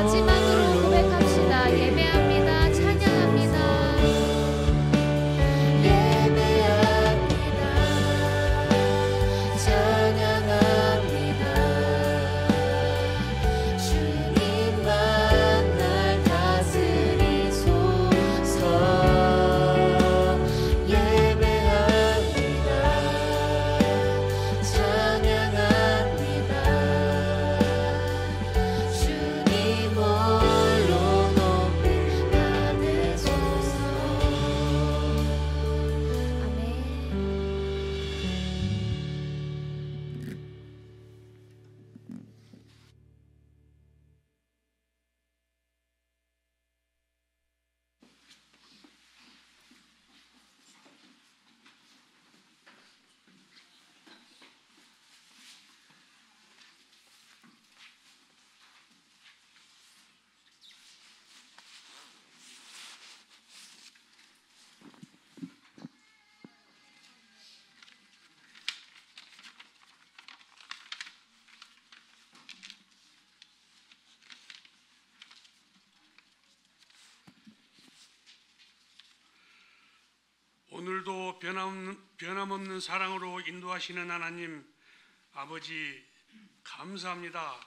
마지막으로 고백합시다. 예배합니다. 찬양합니다. 오늘도 변함없는 사랑으로 인도하시는 하나님 아버지 감사합니다.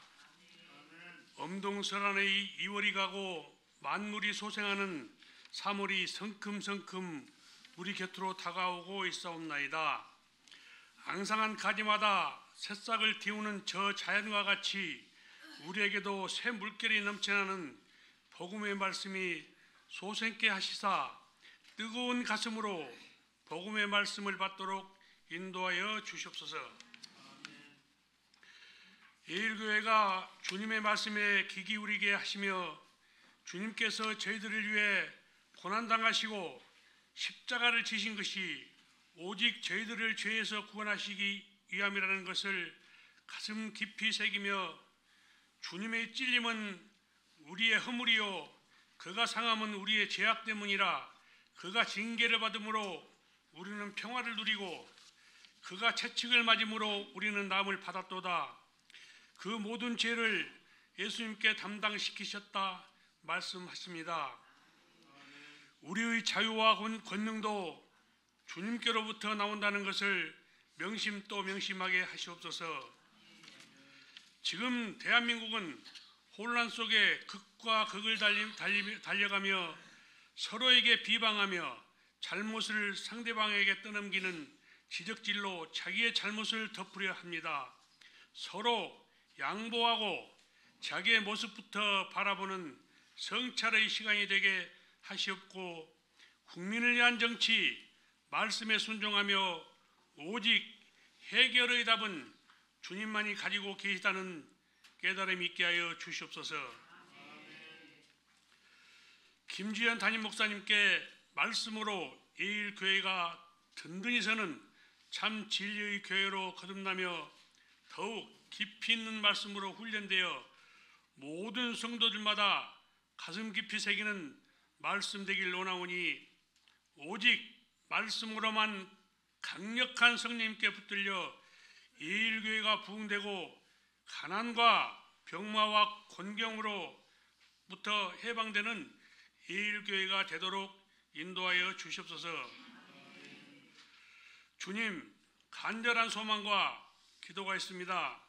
엄동설한의 2월이 가고 만물이 소생하는 3월이 성큼성큼 우리 곁으로 다가오고 있사옵나이다. 앙상한 가지마다 새싹을 틔우는 저 자연과 같이 우리에게도 새 물결이 넘쳐나는 복음의 말씀이 소생케 하시사 뜨거운 가슴으로 복음의 말씀을 받도록 인도하여 주시옵소서. 예일교회가 주님의 말씀에 귀 기울이게 하시며 주님께서 저희들을 위해 고난당하시고 십자가를 지신 것이 오직 저희들을 죄에서 구원하시기 위함이라는 것을 가슴 깊이 새기며 주님의 찔림은 우리의 허물이요 그가 상함은 우리의 죄악 때문이라 그가 징계를 받음으로 우리는 평화를 누리고 그가 채찍을 맞음으로 우리는 나음을 받았도다. 그 모든 죄를 예수님께 담당시키셨다 말씀하십니다. 우리의 자유와 권능도 주님께로부터 나온다는 것을 명심 또 명심하게 하시옵소서. 지금 대한민국은 혼란 속에 극과 극을 달려가며 서로에게 비방하며 잘못을 상대방에게 떠넘기는 지적질로 자기의 잘못을 덮으려 합니다. 서로 양보하고 자기의 모습부터 바라보는 성찰의 시간이 되게 하시옵고 국민을 위한 정치, 말씀에 순종하며 오직 해결의 답은 주님만이 가지고 계시다는 깨달음이 있게 하여 주시옵소서. 김주현 담임 목사님께 말씀으로 예일교회가 든든히 서는 참 진리의 교회로 거듭나며 더욱 깊이 있는 말씀으로 훈련되어 모든 성도들마다 가슴 깊이 새기는 말씀 되길 원하오니 오직 말씀으로만 강력한 성령님께 붙들려 예일교회가 부흥되고 가난과 병마와 곤경으로부터 해방되는 예일교회가 되도록 인도하여 주시옵소서. 주님, 간절한 소망과 기도가 있습니다.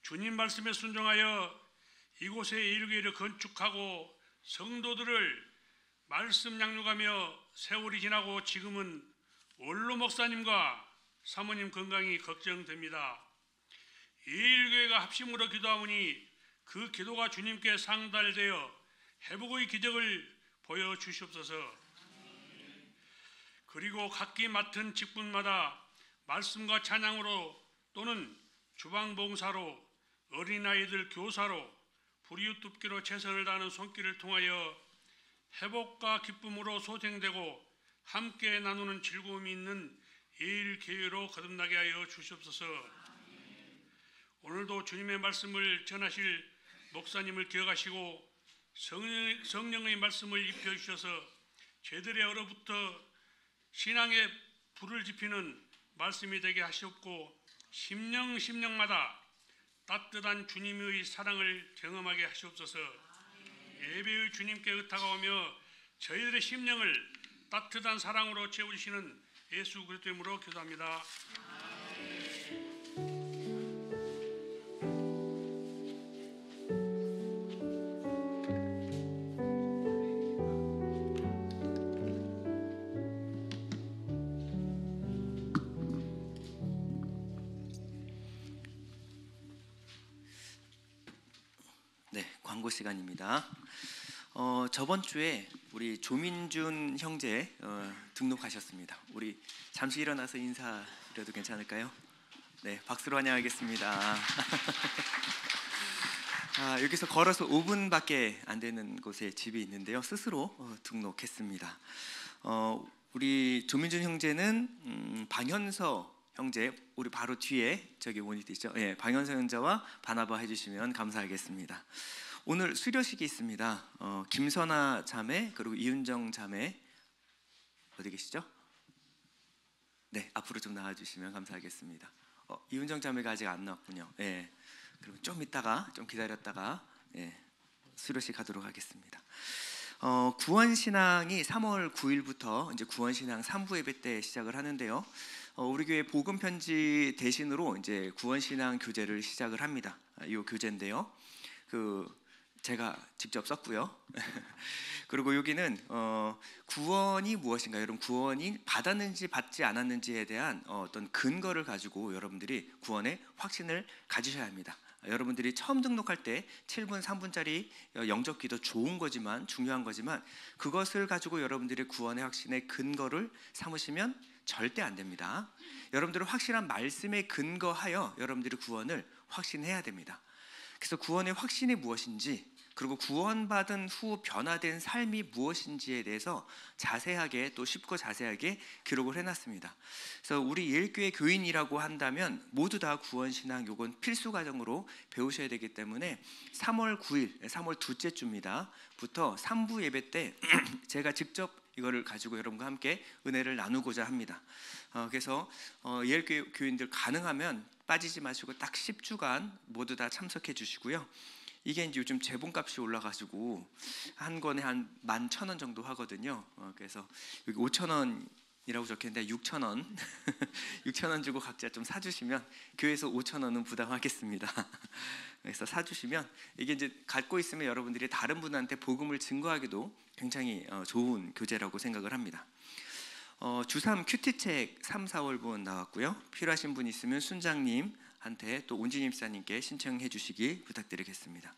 주님 말씀에 순종하여 이곳에 예일교회를 건축하고 성도들을 말씀 양육하며 세월이 지나고 지금은 원로 목사님과 사모님 건강이 걱정됩니다. 예일교회가 합심으로 기도하오니 그 기도가 주님께 상달되어 회복의 기적을 보여주시옵소서. 그리고 각기 맡은 직분마다 말씀과 찬양으로 또는 주방봉사로 어린아이들 교사로 불이웃 돕기로 최선을 다하는 손길을 통하여 회복과 기쁨으로 소생되고 함께 나누는 즐거움이 있는 예일교회로 거듭나게 하여 주시옵소서. 오늘도 주님의 말씀을 전하실 목사님을 기억하시고 성령의 말씀을 입혀주셔서 죄들의 얼어붙어 신앙의 불을 지피는 말씀이 되게 하시옵고 심령마다 따뜻한 주님의 사랑을 경험하게 하시옵소서. 예배의 주님께 의탁하오며 저희들의 심령을 따뜻한 사랑으로 채우시는 예수 그리스도 이름으로 기도합니다. 네, 광고 시간입니다. 저번 주에 우리 조민준 형제 등록하셨습니다. 우리 잠시 일어나서 인사드려도 괜찮을까요? 네, 박수로 환영하겠습니다. 여기서 걸어서 5분밖에 안 되는 곳에 집이 있는데요. 스스로 등록했습니다. 우리 조민준 형제는 방현서 형제, 우리 바로 뒤에 저기 모니터 있죠? 예, 방현서 형제와 바나바 해주시면 감사하겠습니다. 오늘 수료식이 있습니다. 김선아 자매 그리고 이윤정 자매 어디 계시죠? 네, 앞으로 좀 나와주시면 감사하겠습니다. 이윤정 자매가 아직 안 나왔군요. 예, 그럼 좀 이따가 좀 기다렸다가 수료식 하도록 하겠습니다. 구원신앙이 3월 9일부터 이제 구원신앙 3부 예배 때 시작을 하는데요. 우리 교회 복음 편지 대신으로 이제 구원신앙 교재를 시작을 합니다. 이 교재인데요. 제가 직접 썼고요. 그리고 여기는 구원이 무엇인가, 여러분 구원이 받았는지 받지 않았는지에 대한 어떤 근거를 가지고 여러분들이 구원의 확신을 가지셔야 합니다. 여러분들이 처음 등록할 때 7분 3분짜리 영적 기도 좋은 거지만 중요한 거지만 그것을 가지고 여러분들의 구원의 확신의 근거를 삼으시면 절대 안 됩니다. 여러분들은 확실한 말씀에 근거하여 여러분들의 구원을 확신해야 됩니다. 그래서 구원의 확신이 무엇인지, 그리고 구원받은 후 변화된 삶이 무엇인지에 대해서 자세하게, 또 쉽고 자세하게 기록을 해놨습니다. 그래서 우리 예일교회 교인이라고 한다면 모두 다 구원신앙 요건 필수 과정으로 배우셔야 되기 때문에 3월 9일, 3월 둘째 주입니다 부터 3부 예배 때 제가 직접 이거를 가지고 여러분과 함께 은혜를 나누고자 합니다. 그래서 예일교회 교인들 가능하면 빠지지 마시고 딱 10주간 모두 다 참석해 주시고요. 이게 이제 요즘 제본값이 올라가지고 한 권에 한 11,000원 정도 하거든요. 그래서 여기 5,000원이라고 적혀있는데 6,000원 6,000원 주고 각자 좀 사주시면 교회에서 5,000원은 부담하겠습니다. 그래서 사주시면 이게 이제 갖고 있으면 여러분들이 다른 분한테 복음을 증거하기도 굉장히 좋은 교재라고 생각을 합니다. 주3 큐티책 3, 4월분 나왔고요. 필요하신 분 있으면 순장님한테 또 온지님 사님께 신청해 주시기 부탁드리겠습니다.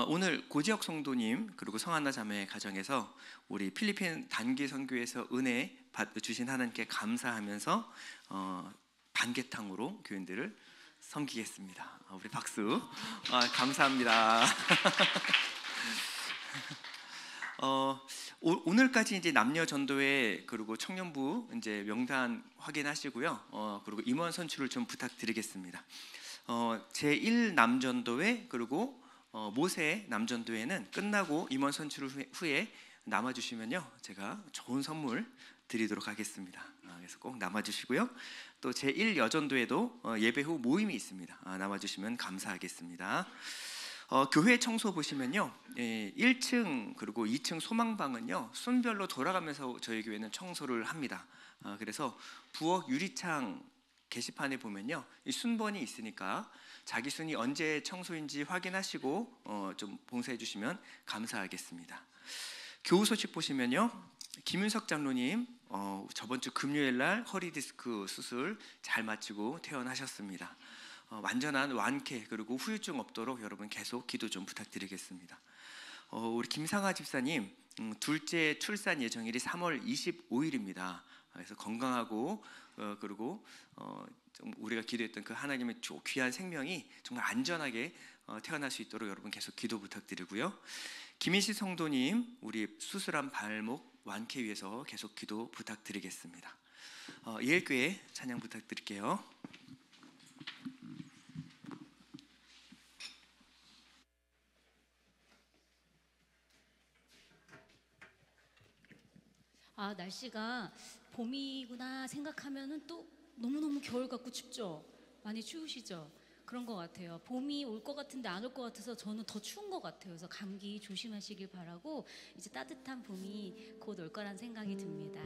오늘 고지혁 성도님 그리고 성한나 자매 가정에서 우리 필리핀 단기 선교에서 은혜 주신 하나님께 감사하면서 반개탕으로 교인들을 섬기겠습니다. 우리 박수. 감사합니다. 오늘까지 이제 남녀 전도회 그리고 청년부 이제 명단 확인하시고요. 그리고 임원 선출을 좀 부탁드리겠습니다. 제1 남전도회 그리고 모세 남전도회는 끝나고 임원 선출 후에 남아주시면요 제가 좋은 선물 드리도록 하겠습니다. 그래서 꼭 남아주시고요. 또 제1 여전도회도 예배 후 모임이 있습니다. 남아주시면 감사하겠습니다. 교회 청소 보시면요 1층 그리고 2층 소망방은요 순별로 돌아가면서 저희 교회는 청소를 합니다. 그래서 부엌 유리창 게시판에 보면요 이 순번이 있으니까 자기 순이 언제 청소인지 확인하시고 좀 봉사해 주시면 감사하겠습니다. 교우 소식 보시면요 김윤석 장로님 저번 주 금요일 날 허리 디스크 수술 잘 마치고 퇴원하셨습니다. 완전한 완쾌 그리고 후유증 없도록 여러분 계속 기도 좀 부탁드리겠습니다. 우리 김상아 집사님 둘째 출산 예정일이 3월 25일입니다. 그래서 건강하고 그리고 좀 우리가 기도했던 그 하나님의 귀한 생명이 정말 안전하게 태어날 수 있도록 여러분 계속 기도 부탁드리고요. 김희시 성도님 우리 수술한 발목 완쾌 위해서 계속 기도 부탁드리겠습니다. 예일교회 찬양 부탁드릴게요. 날씨가 봄이구나 생각하면은 또 너무너무 겨울 같고 춥죠. 많이 추우시죠. 그런 것 같아요. 봄이 올 것 같은데 안 올 것 같아서 저는 더 추운 것 같아요. 그래서 감기 조심하시길 바라고 이제 따뜻한 봄이 곧 올 거란 생각이 듭니다.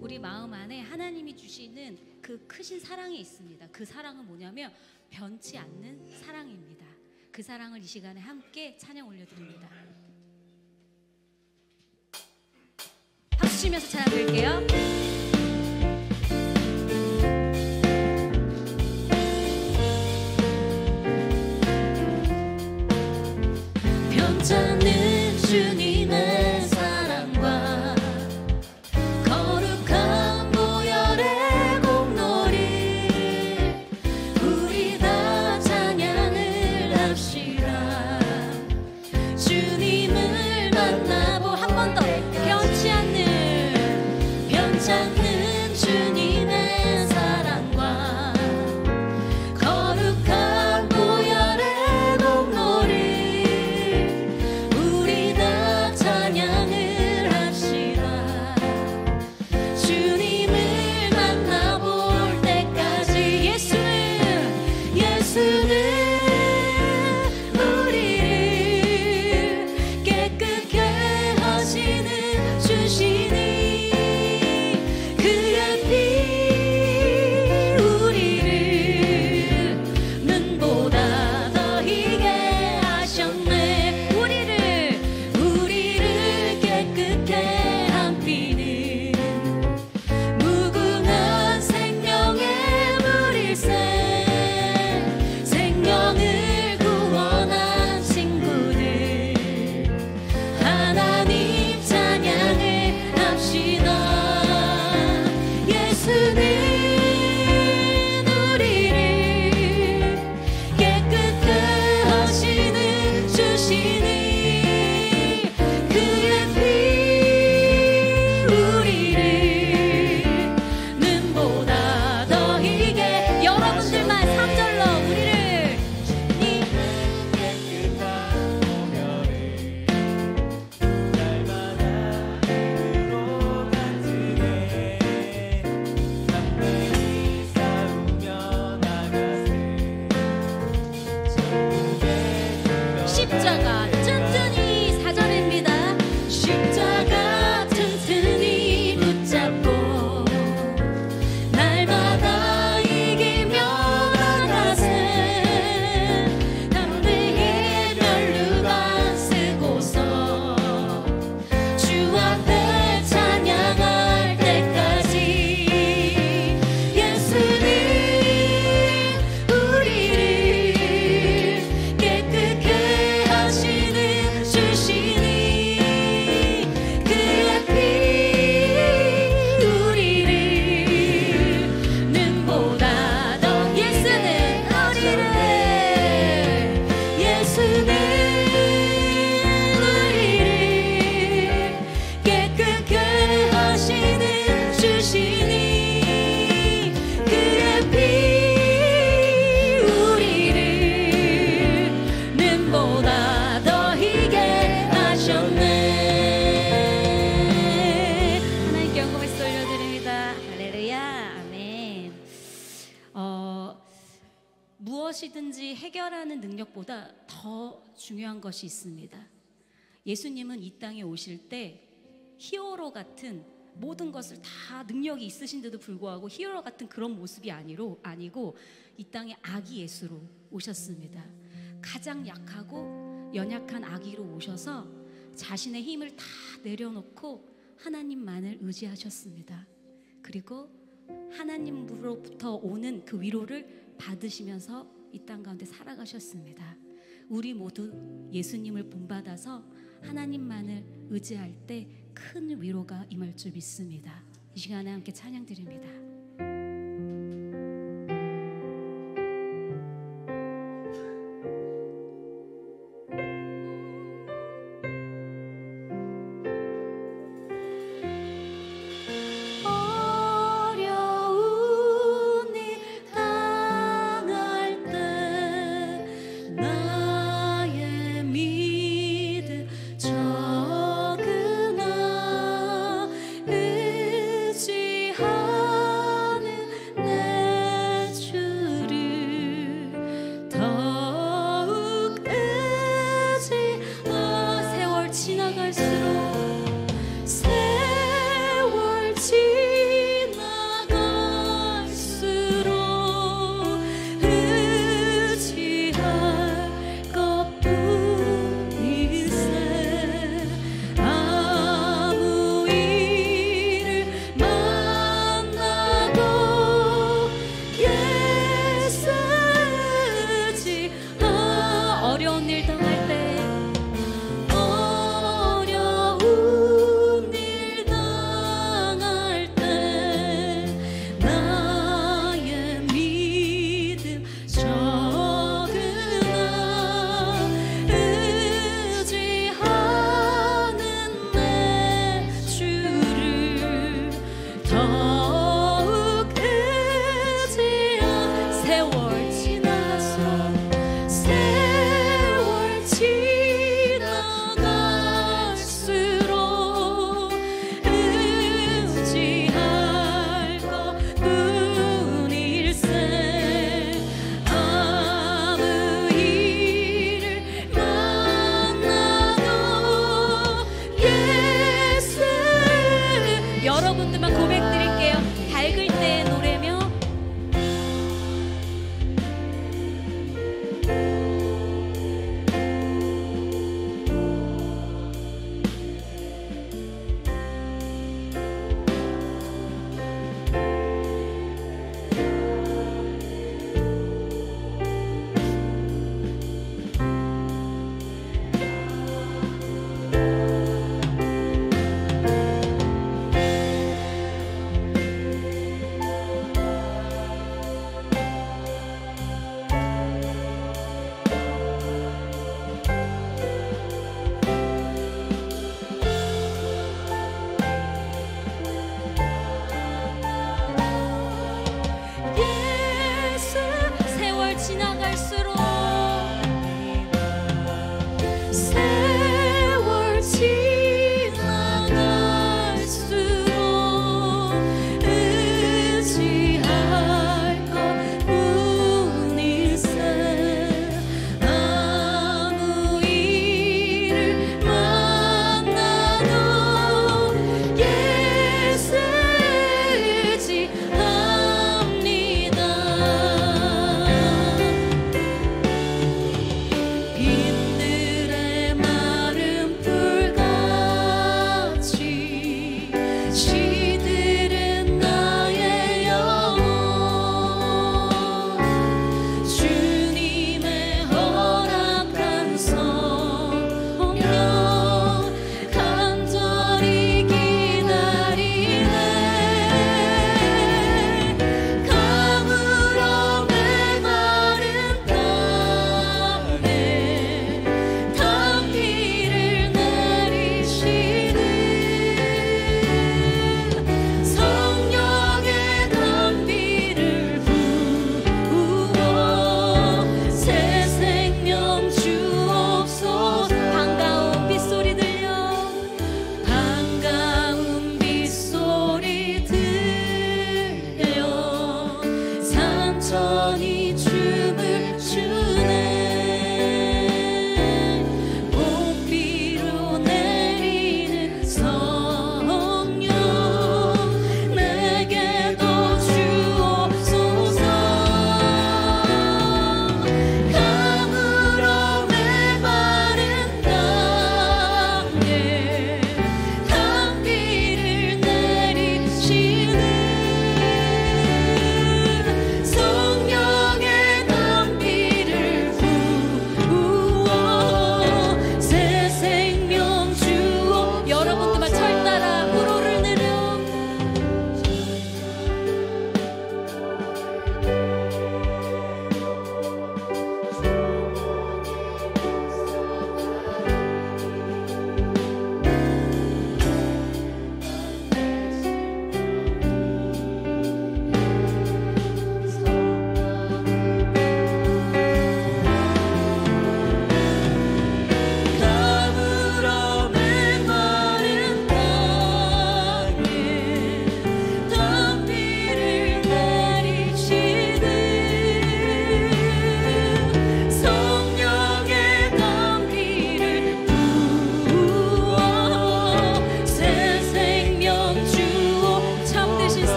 우리 마음 안에 하나님이 주시는 그 크신 사랑이 있습니다. 그 사랑은 뭐냐면 변치 않는 사랑입니다. 그 사랑을 이 시간에 함께 찬양 올려드립니다. 박수 치면서 찬양 드릴게요. 변찮는 주님의 사랑과 거룩한 보혈의 공로를 우리 다 찬양을 합시다. 주님을 만나보 한 번 더 변치 않는 주님의 사랑과 거룩한 보혈의 공로를 우리 다 찬양을 합시다. 주님을 만나볼 때까지 예수는 우리를 깨끗게 하시는 주시니 그의 피 우리를 눈보다 더 희게 하셨네. 우리를 깨끗게 한 피는 무궁한 생명의 물일새 생명을 구원한 친구들 하나님 찬양을 합시다. 예수는 우리를 깨끗게 하시는 주시니 그의 피 우리를 눈보다 더 희게 여러분들만 3절로 우리를 십자가 튼튼히 4절입니다. 십자가 튼튼히 붙잡고 날마다 이기며 나가세. 담대히 멸류관 쓰고서 주 앞에 찬양할 때까지 예수는 우리를 깨끗게 하시는 주시니 그의 피 우리를 눈보다 더 예수는 우리를 깨끗게 하시는 주시니 그의 피 우리를 눈보다 더 희게 하셨네. 하나님께 영광을 돌려드립니다. 할렐루야. 아멘. 무엇이든지 해결하는 능력보다 더 중요한 것이 있습니다. 예수님은 이 땅에 오실 때 히어로 같은 모든 것을 다 능력이 있으신데도 불구하고 히어로 같은 그런 모습이 아니고 이 땅에 아기 예수로 오셨습니다. 가장 약하고 연약한 아기로 오셔서 자신의 힘을 다 내려놓고 하나님만을 의지하셨습니다. 그리고 하나님으로부터 오는 그 위로를 받으시면서 이 땅 가운데 살아가셨습니다. 우리 모두 예수님을 본받아서 하나님만을 의지할 때 큰 위로가 임할 줄 믿습니다. 이 시간에 함께 찬양 드립니다. 어려운 일 당할 때 나의 믿음 적으나 의지하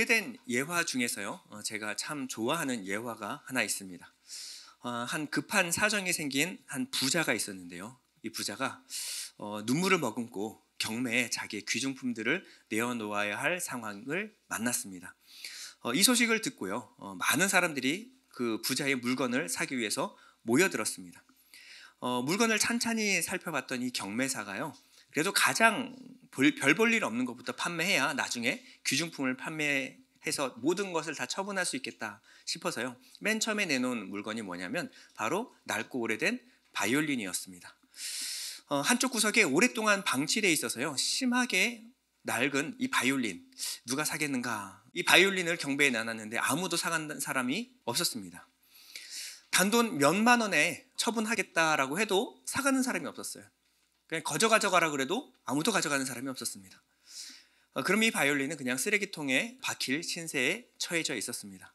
오래된 예화 중에서요, 제가 참 좋아하는 예화가 하나 있습니다. 한 급한 사정이 생긴 한 부자가 있었는데요. 이 부자가 눈물을 머금고 경매에 자기의 귀중품들을 내어놓아야 할 상황을 만났습니다. 이 소식을 듣고요, 많은 사람들이 그 부자의 물건을 사기 위해서 모여들었습니다. 물건을 찬찬히 살펴봤던 이 경매사가요, 그래도 가장 별 볼 일 없는 것부터 판매해야 나중에 귀중품을 판매해서 모든 것을 다 처분할 수 있겠다 싶어서요, 맨 처음에 내놓은 물건이 뭐냐면 바로 낡고 오래된 바이올린이었습니다. 한쪽 구석에 오랫동안 방치되어 있어서요, 심하게 낡은 이 바이올린 누가 사겠는가. 이 바이올린을 경매에 내놨는데 아무도 사간 사람이 없었습니다. 단돈 몇만 원에 처분하겠다라고 해도 사가는 사람이 없었어요. 그냥 가져가라 그래도 아무도 가져가는 사람이 없었습니다. 그럼 이 바이올린은 그냥 쓰레기통에 박힐 신세에 처해져 있었습니다.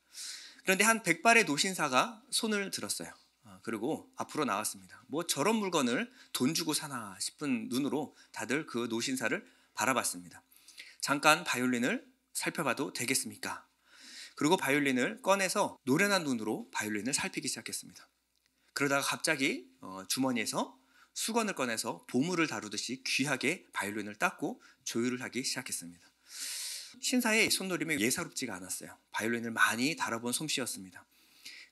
그런데 한 100발의 노신사가 손을 들었어요. 그리고 앞으로 나왔습니다. 뭐 저런 물건을 돈 주고 사나 싶은 눈으로 다들 그 노신사를 바라봤습니다. 잠깐 바이올린을 살펴봐도 되겠습니까? 그리고 바이올린을 꺼내서 노련한 눈으로 바이올린을 살피기 시작했습니다. 그러다가 갑자기 주머니에서 수건을 꺼내서 보물을 다루듯이 귀하게 바이올린을 닦고 조율을 하기 시작했습니다. 신사의 손놀림이 예사롭지가 않았어요. 바이올린을 많이 다뤄본 솜씨였습니다.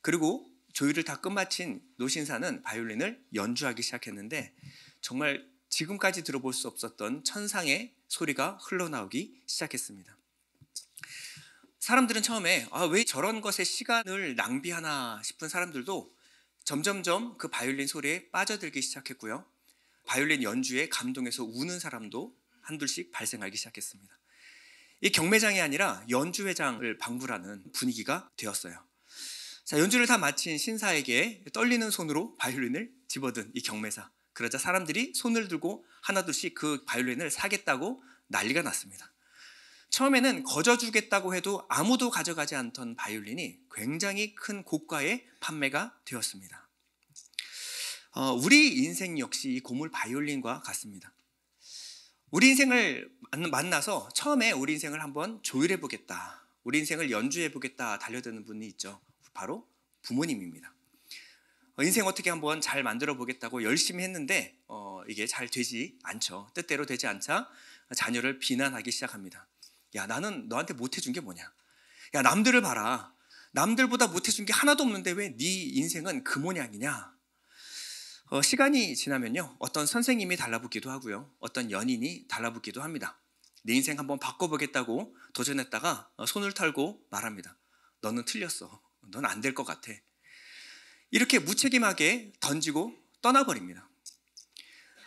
그리고 조율을 다 끝마친 노신사는 바이올린을 연주하기 시작했는데 정말 지금까지 들어볼 수 없었던 천상의 소리가 흘러나오기 시작했습니다. 사람들은 처음에 왜 저런 것에 시간을 낭비하나 싶은 사람들도 점점점 그 바이올린 소리에 빠져들기 시작했고요. 바이올린 연주에 감동해서 우는 사람도 한둘씩 발생하기 시작했습니다. 이 경매장이 아니라 연주회장을 방불하는 분위기가 되었어요. 자, 연주를 다 마친 신사에게 떨리는 손으로 바이올린을 집어든 이 경매사. 그러자 사람들이 손을 들고 하나둘씩 그 바이올린을 사겠다고 난리가 났습니다. 처음에는 거저주겠다고 해도 아무도 가져가지 않던 바이올린이 굉장히 큰 고가의 판매가 되었습니다. 우리 인생 역시 이 고물 바이올린과 같습니다. 우리 인생을 만나서 처음에 우리 인생을 한번 조율해 보겠다, 우리 인생을 연주해 보겠다 달려드는 분이 있죠. 바로 부모님입니다. 인생 어떻게 한번 잘 만들어 보겠다고 열심히 했는데 이게 잘 되지 않죠. 뜻대로 되지 않자 자녀를 비난하기 시작합니다. 야, 나는 너한테 못해준 게 뭐냐? 야, 남들을 봐라. 남들보다 못해준 게 하나도 없는데 왜 네 인생은 그 모양이냐? 시간이 지나면요, 어떤 선생님이 달라붙기도 하고요, 어떤 연인이 달라붙기도 합니다. 내 인생 한번 바꿔보겠다고 도전했다가 손을 털고 말합니다. 너는 틀렸어. 넌 안 될 것 같아. 이렇게 무책임하게 던지고 떠나버립니다.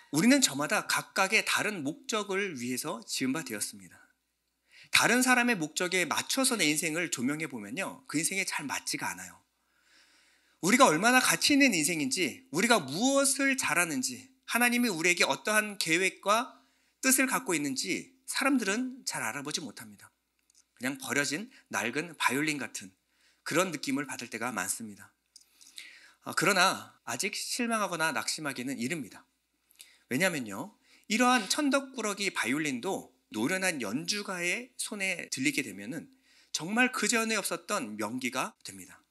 우리는 저마다 각각의 다른 목적을 위해서 지은 바 되었습니다. 다른 사람의 목적에 맞춰서 내 인생을 조명해 보면요, 그 인생에 잘 맞지가 않아요. 우리가 얼마나 가치 있는 인생인지, 우리가 무엇을 잘하는지, 하나님이 우리에게 어떠한 계획과 뜻을 갖고 있는지 사람들은 잘 알아보지 못합니다. 그냥 버려진 낡은 바이올린 같은 그런 느낌을 받을 때가 많습니다. 그러나 아직 실망하거나 낙심하기는 이릅니다. 왜냐하면요, 이러한 천덕꾸러기 바이올린도 노련한 연주가의 손에 들리게 되면은 정말 그전에 없었던 명기가 됩니다.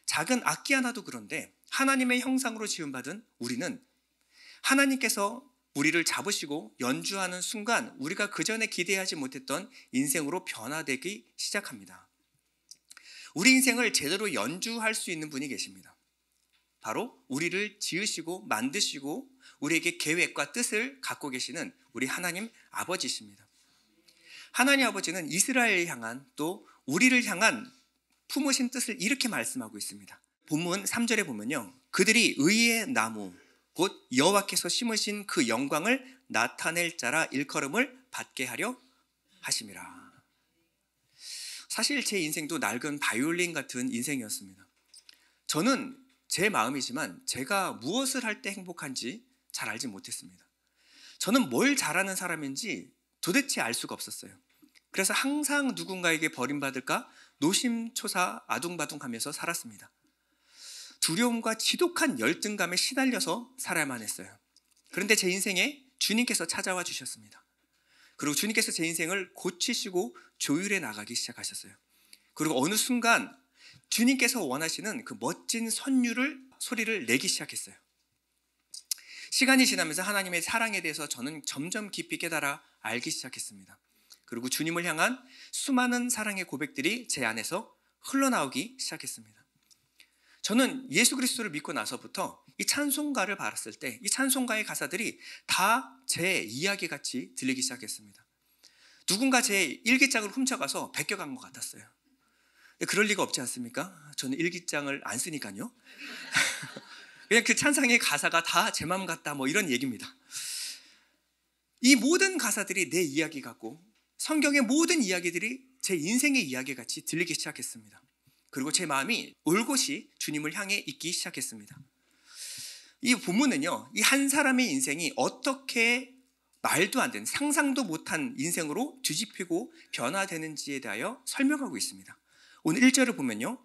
작은 악기 하나도 그런데 하나님의 형상으로 지음받은 우리는 하나님께서 우리를 잡으시고 연주하는 순간 우리가 그전에 기대하지 못했던 인생으로 변화되기 시작합니다. 우리 인생을 제대로 연주할 수 있는 분이 계십니다. 바로 우리를 지으시고 만드시고 우리에게 계획과 뜻을 갖고 계시는 우리 하나님 아버지십니다. 하나님 아버지는 이스라엘을 향한 또 우리를 향한 품으신 뜻을 이렇게 말씀하고 있습니다. 본문 3절에 보면요, 그들이 의의 나무 곧 여호와께서 심으신 그 영광을 나타낼 자라 일컬음을 받게 하려 하심이라. 사실 제 인생도 낡은 바이올린 같은 인생이었습니다. 저는 제 마음이지만 제가 무엇을 할 때 행복한지 잘 알지 못했습니다. 저는 뭘 잘하는 사람인지 도대체 알 수가 없었어요. 그래서 항상 누군가에게 버림받을까 노심초사 아둥바둥하면서 살았습니다. 두려움과 지독한 열등감에 시달려서 살아야만 했어요. 그런데 제 인생에 주님께서 찾아와 주셨습니다. 그리고 주님께서 제 인생을 고치시고 조율해 나가기 시작하셨어요. 그리고 어느 순간 주님께서 원하시는 그 멋진 소리를 내기 시작했어요. 시간이 지나면서 하나님의 사랑에 대해서 저는 점점 깊이 깨달아 알기 시작했습니다. 그리고 주님을 향한 수많은 사랑의 고백들이 제 안에서 흘러나오기 시작했습니다. 저는 예수 그리스도를 믿고 나서부터 이 찬송가를 바랐을 때 이 찬송가의 가사들이 다 제 이야기 같이 들리기 시작했습니다. 누군가 제 일기장을 훔쳐가서 베껴간 것 같았어요. 그럴 리가 없지 않습니까? 저는 일기장을 안 쓰니까요. 그냥 그 찬상의 가사가 다 제 마음 같다 뭐 이런 얘기입니다. 이 모든 가사들이 내 이야기 같고 성경의 모든 이야기들이 제 인생의 이야기 같이 들리기 시작했습니다. 그리고 제 마음이 올곧이 주님을 향해 있기 시작했습니다. 이 본문은요, 이 한 사람의 인생이 어떻게 말도 안 되는, 상상도 못한 인생으로 뒤집히고 변화되는지에 대하여 설명하고 있습니다. 오늘 1절을 보면요,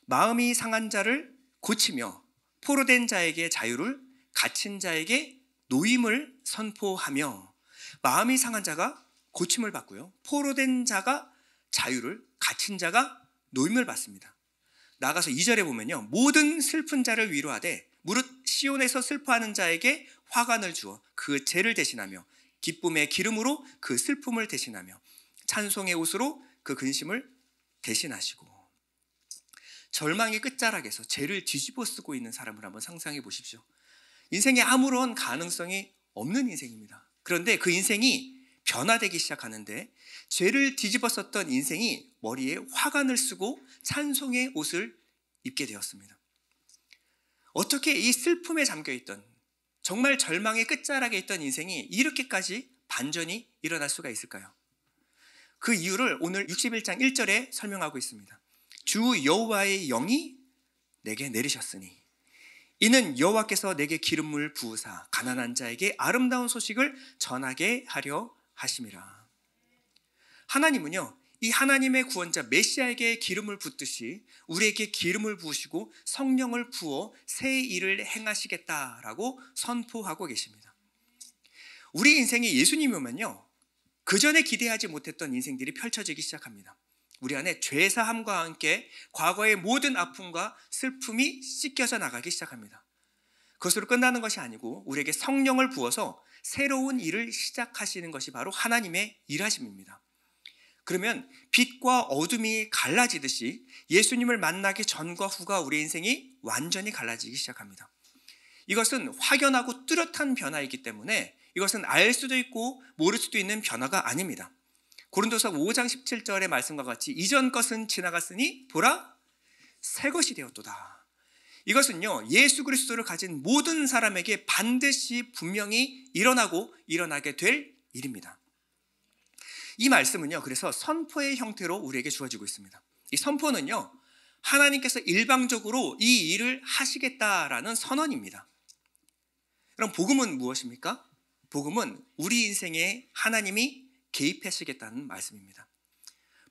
마음이 상한 자를 고치며 포로된 자에게 자유를, 갇힌 자에게 노임을 선포하며. 마음이 상한 자가 고침을 받고요, 포로된 자가 자유를, 갇힌 자가 노임을 받습니다. 나아가서 2절에 보면요, 모든 슬픈 자를 위로하되 무릇 시온에서 슬퍼하는 자에게 화관을 주어 그 죄를 대신하며 기쁨의 기름으로 그 슬픔을 대신하며 찬송의 옷으로 그 근심을 대신하시고. 절망의 끝자락에서 죄를 뒤집어 쓰고 있는 사람을 한번 상상해 보십시오. 인생에 아무런 가능성이 없는 인생입니다. 그런데 그 인생이 변화되기 시작하는데 죄를 뒤집어 썼던 인생이 머리에 화관을 쓰고 찬송의 옷을 입게 되었습니다. 어떻게 이 슬픔에 잠겨있던, 정말 절망의 끝자락에 있던 인생이 이렇게까지 반전이 일어날 수가 있을까요? 그 이유를 오늘 61장 1절에 설명하고 있습니다. 주 여호와의 영이 내게 내리셨으니 이는 여호와께서 내게 기름을 부으사 가난한 자에게 아름다운 소식을 전하게 하려 하심이라. 하나님은요, 이 하나님의 구원자 메시아에게 기름을 붓듯이 우리에게 기름을 부으시고 성령을 부어 새 일을 행하시겠다라고 선포하고 계십니다. 우리 인생이 예수님이 오면요, 그 전에 기대하지 못했던 인생들이 펼쳐지기 시작합니다. 우리 안에 죄사함과 함께 과거의 모든 아픔과 슬픔이 씻겨져 나가기 시작합니다. 그것으로 끝나는 것이 아니고 우리에게 성령을 부어서 새로운 일을 시작하시는 것이 바로 하나님의 일하심입니다. 그러면 빛과 어둠이 갈라지듯이 예수님을 만나기 전과 후가 우리 인생이 완전히 갈라지기 시작합니다. 이것은 확연하고 뚜렷한 변화이기 때문에 이것은 알 수도 있고 모를 수도 있는 변화가 아닙니다. 고린도서 5장 17절의 말씀과 같이 이전 것은 지나갔으니 보라 새 것이 되었도다. 이것은요, 예수 그리스도를 가진 모든 사람에게 반드시 분명히 일어나게 될 일입니다. 이 말씀은요, 그래서 선포의 형태로 우리에게 주어지고 있습니다. 이 선포는요, 하나님께서 일방적으로 이 일을 하시겠다라는 선언입니다. 그럼 복음은 무엇입니까? 복음은 우리 인생에 하나님이 개입하시겠다는 말씀입니다.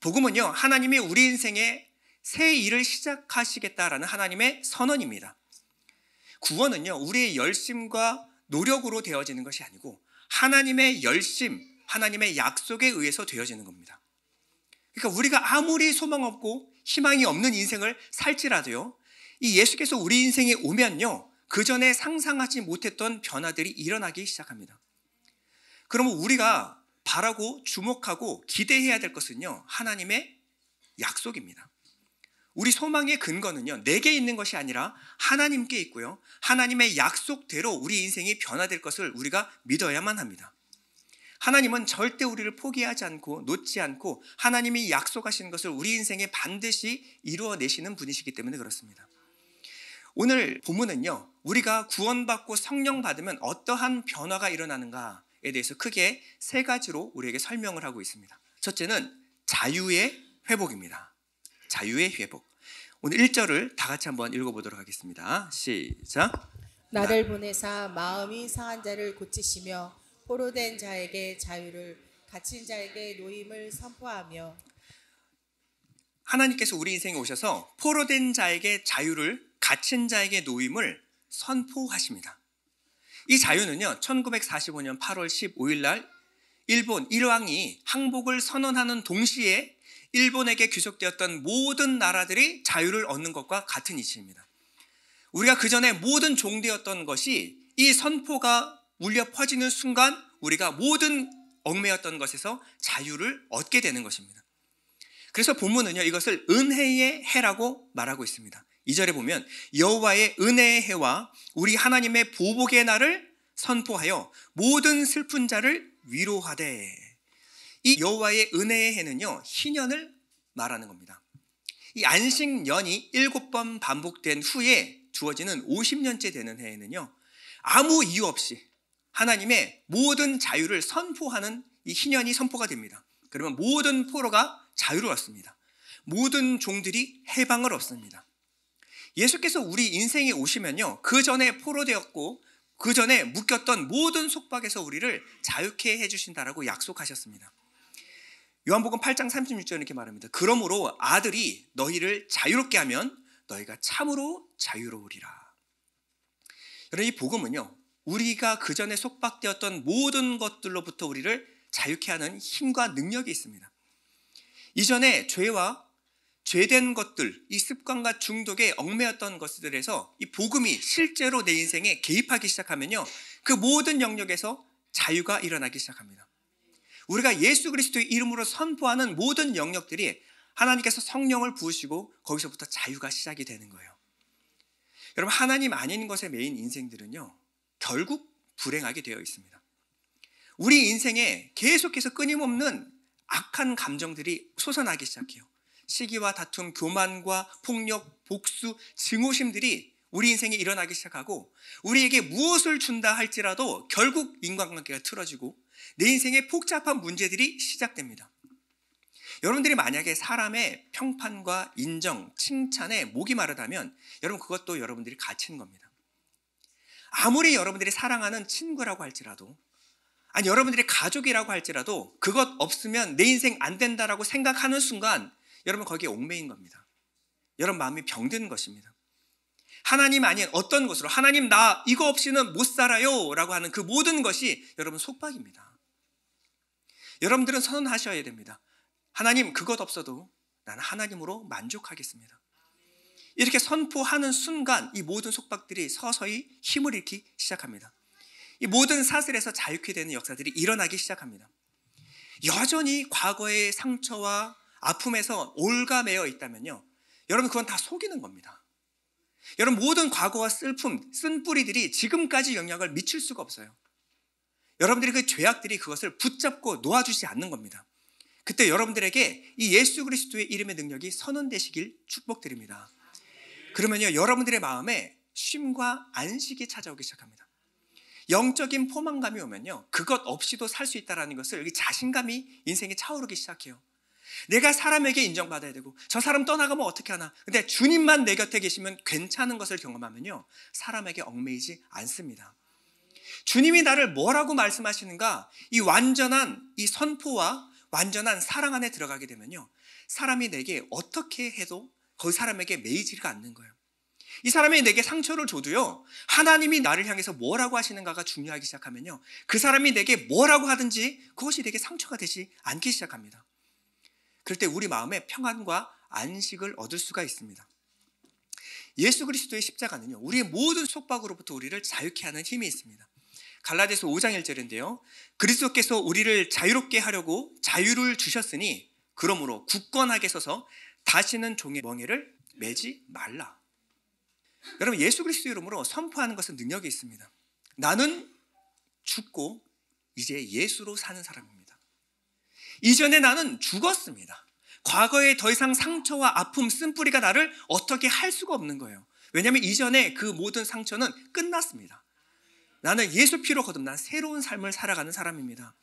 복음은요, 하나님이 우리 인생에 새 일을 시작하시겠다라는 하나님의 선언입니다. 구원은요, 우리의 열심과 노력으로 되어지는 것이 아니고 하나님의 열심, 하나님의 약속에 의해서 되어지는 겁니다. 그러니까 우리가 아무리 소망 없고 희망이 없는 인생을 살지라도요, 이 예수께서 우리 인생에 오면요, 그 전에 상상하지 못했던 변화들이 일어나기 시작합니다. 그러면 우리가 바라고 주목하고 기대해야 될 것은요, 하나님의 약속입니다. 우리 소망의 근거는요, 내게 있는 것이 아니라 하나님께 있고요, 하나님의 약속대로 우리 인생이 변화될 것을 우리가 믿어야만 합니다. 하나님은 절대 우리를 포기하지 않고 놓지 않고 하나님이 약속하시는 것을 우리 인생에 반드시 이루어내시는 분이시기 때문에 그렇습니다. 오늘 본문은요, 우리가 구원받고 성령 받으면 어떠한 변화가 일어나는가에 대해서 크게 세 가지로 우리에게 설명을 하고 있습니다. 첫째는 자유의 회복입니다. 자유의 회복. 오늘 1절을 다 같이 한번 읽어보도록 하겠습니다. 시작. 나를 보내사 마음이 상한 자를 고치시며 포로된 자에게 자유를, 갇힌 자에게 노임을 선포하며. 하나님께서 우리 인생에 오셔서 포로된 자에게 자유를, 갇힌 자에게 노임을 선포하십니다. 이 자유는요, 1945년 8월 15일 날 일본 일왕이 항복을 선언하는 동시에 일본에게 귀속되었던 모든 나라들이 자유를 얻는 것과 같은 이치입니다. 우리가 그 전에 모든 종되었던 것이 이 선포가 울려 퍼지는 순간 우리가 모든 얽매였던 것에서 자유를 얻게 되는 것입니다. 그래서 본문은요, 이것을 은혜의 해라고 말하고 있습니다. 2절에 보면 여호와의 은혜의 해와 우리 하나님의 보복의 날을 선포하여 모든 슬픈 자를 위로하되. 이 여호와의 은혜의 해는요, 희년을 말하는 겁니다. 이 안식년이 7번 반복된 후에 주어지는 50년째 되는 해에는요, 아무 이유 없이 하나님의 모든 자유를 선포하는 이 희년이 선포가 됩니다. 그러면 모든 포로가 자유를 얻습니다. 모든 종들이 해방을 얻습니다. 예수께서 우리 인생에 오시면요, 그 전에 포로되었고 그 전에 묶였던 모든 속박에서 우리를 자유케 해주신다라고 약속하셨습니다. 요한복음 8장 36절 이렇게 말합니다. 그러므로 아들이 너희를 자유롭게 하면 너희가 참으로 자유로우리라. 여러분, 이 복음은요, 우리가 그 전에 속박되었던 모든 것들로부터 우리를 자유케 하는 힘과 능력이 있습니다. 이전에 죄와 죄된 것들, 이 습관과 중독에 얽매였던 것들에서 이 복음이 실제로 내 인생에 개입하기 시작하면요, 그 모든 영역에서 자유가 일어나기 시작합니다. 우리가 예수 그리스도의 이름으로 선포하는 모든 영역들이 하나님께서 성령을 부으시고 거기서부터 자유가 시작이 되는 거예요. 여러분, 하나님 아닌 것에 매인 인생들은요, 결국 불행하게 되어 있습니다. 우리 인생에 계속해서 끊임없는 악한 감정들이 솟아나기 시작해요. 시기와 다툼, 교만과 폭력, 복수, 증오심들이 우리 인생에 일어나기 시작하고 우리에게 무엇을 준다 할지라도 결국 인간관계가 틀어지고 내 인생에 복잡한 문제들이 시작됩니다. 여러분들이 만약에 사람의 평판과 인정, 칭찬에 목이 마르다면 여러분, 그것도 여러분들이 갇히는 겁니다. 아무리 여러분들이 사랑하는 친구라고 할지라도, 아니 여러분들이 가족이라고 할지라도 그것 없으면 내 인생 안 된다라고 생각하는 순간 여러분, 거기에 옥매인 겁니다. 여러분 마음이 병든 것입니다. 하나님 아닌 어떤 것으로, 하나님 나 이거 없이는 못 살아요 라고 하는 그 모든 것이 여러분 속박입니다. 여러분들은 선언하셔야 됩니다. 하나님, 그것 없어도 나는 하나님으로 만족하겠습니다. 이렇게 선포하는 순간 이 모든 속박들이 서서히 힘을 잃기 시작합니다. 이 모든 사슬에서 자유케 되는 역사들이 일어나기 시작합니다. 여전히 과거의 상처와 아픔에서 올가매어 있다면요, 여러분 그건 다 속이는 겁니다. 여러분, 모든 과거와 슬픔, 쓴뿌리들이 지금까지 영향을 미칠 수가 없어요. 여러분들이 그 죄악들이 그것을 붙잡고 놓아주지 않는 겁니다. 그때 여러분들에게 이 예수 그리스도의 이름의 능력이 선언되시길 축복드립니다. 그러면요, 여러분들의 마음에 쉼과 안식이 찾아오기 시작합니다. 영적인 포만감이 오면요, 그것 없이도 살 수 있다는 것을, 자신감이 인생에 차오르기 시작해요. 내가 사람에게 인정받아야 되고 저 사람 떠나가면 어떻게 하나, 근데 주님만 내 곁에 계시면 괜찮은 것을 경험하면요, 사람에게 얽매이지 않습니다. 주님이 나를 뭐라고 말씀하시는가, 이 완전한 이 선포와 완전한 사랑 안에 들어가게 되면요, 사람이 내게 어떻게 해도 그 사람에게 매이지가 않는 거예요. 이 사람이 내게 상처를 줘도요, 하나님이 나를 향해서 뭐라고 하시는가가 중요하기 시작하면요, 그 사람이 내게 뭐라고 하든지 그것이 내게 상처가 되지 않기 시작합니다. 그럴 때 우리 마음에 평안과 안식을 얻을 수가 있습니다. 예수 그리스도의 십자가는요, 우리의 모든 속박으로부터 우리를 자유케 하는 힘이 있습니다. 갈라디아서 5장 1절인데요, 그리스도께서 우리를 자유롭게 하려고 자유를 주셨으니 그러므로 굳건하게 서서 다시는 종의 멍에를 매지 말라. 여러분, 예수 그리스도 이름으로 선포하는 것은 능력이 있습니다. 나는 죽고 이제 예수로 사는 사람입니다. 이전에 나는 죽었습니다. 과거에 더 이상 상처와 아픔, 쓴뿌리가 나를 어떻게 할 수가 없는 거예요. 왜냐하면 이전에 그 모든 상처는 끝났습니다. 나는 예수 피로 거듭난 새로운 삶을 살아가는 사람입니다.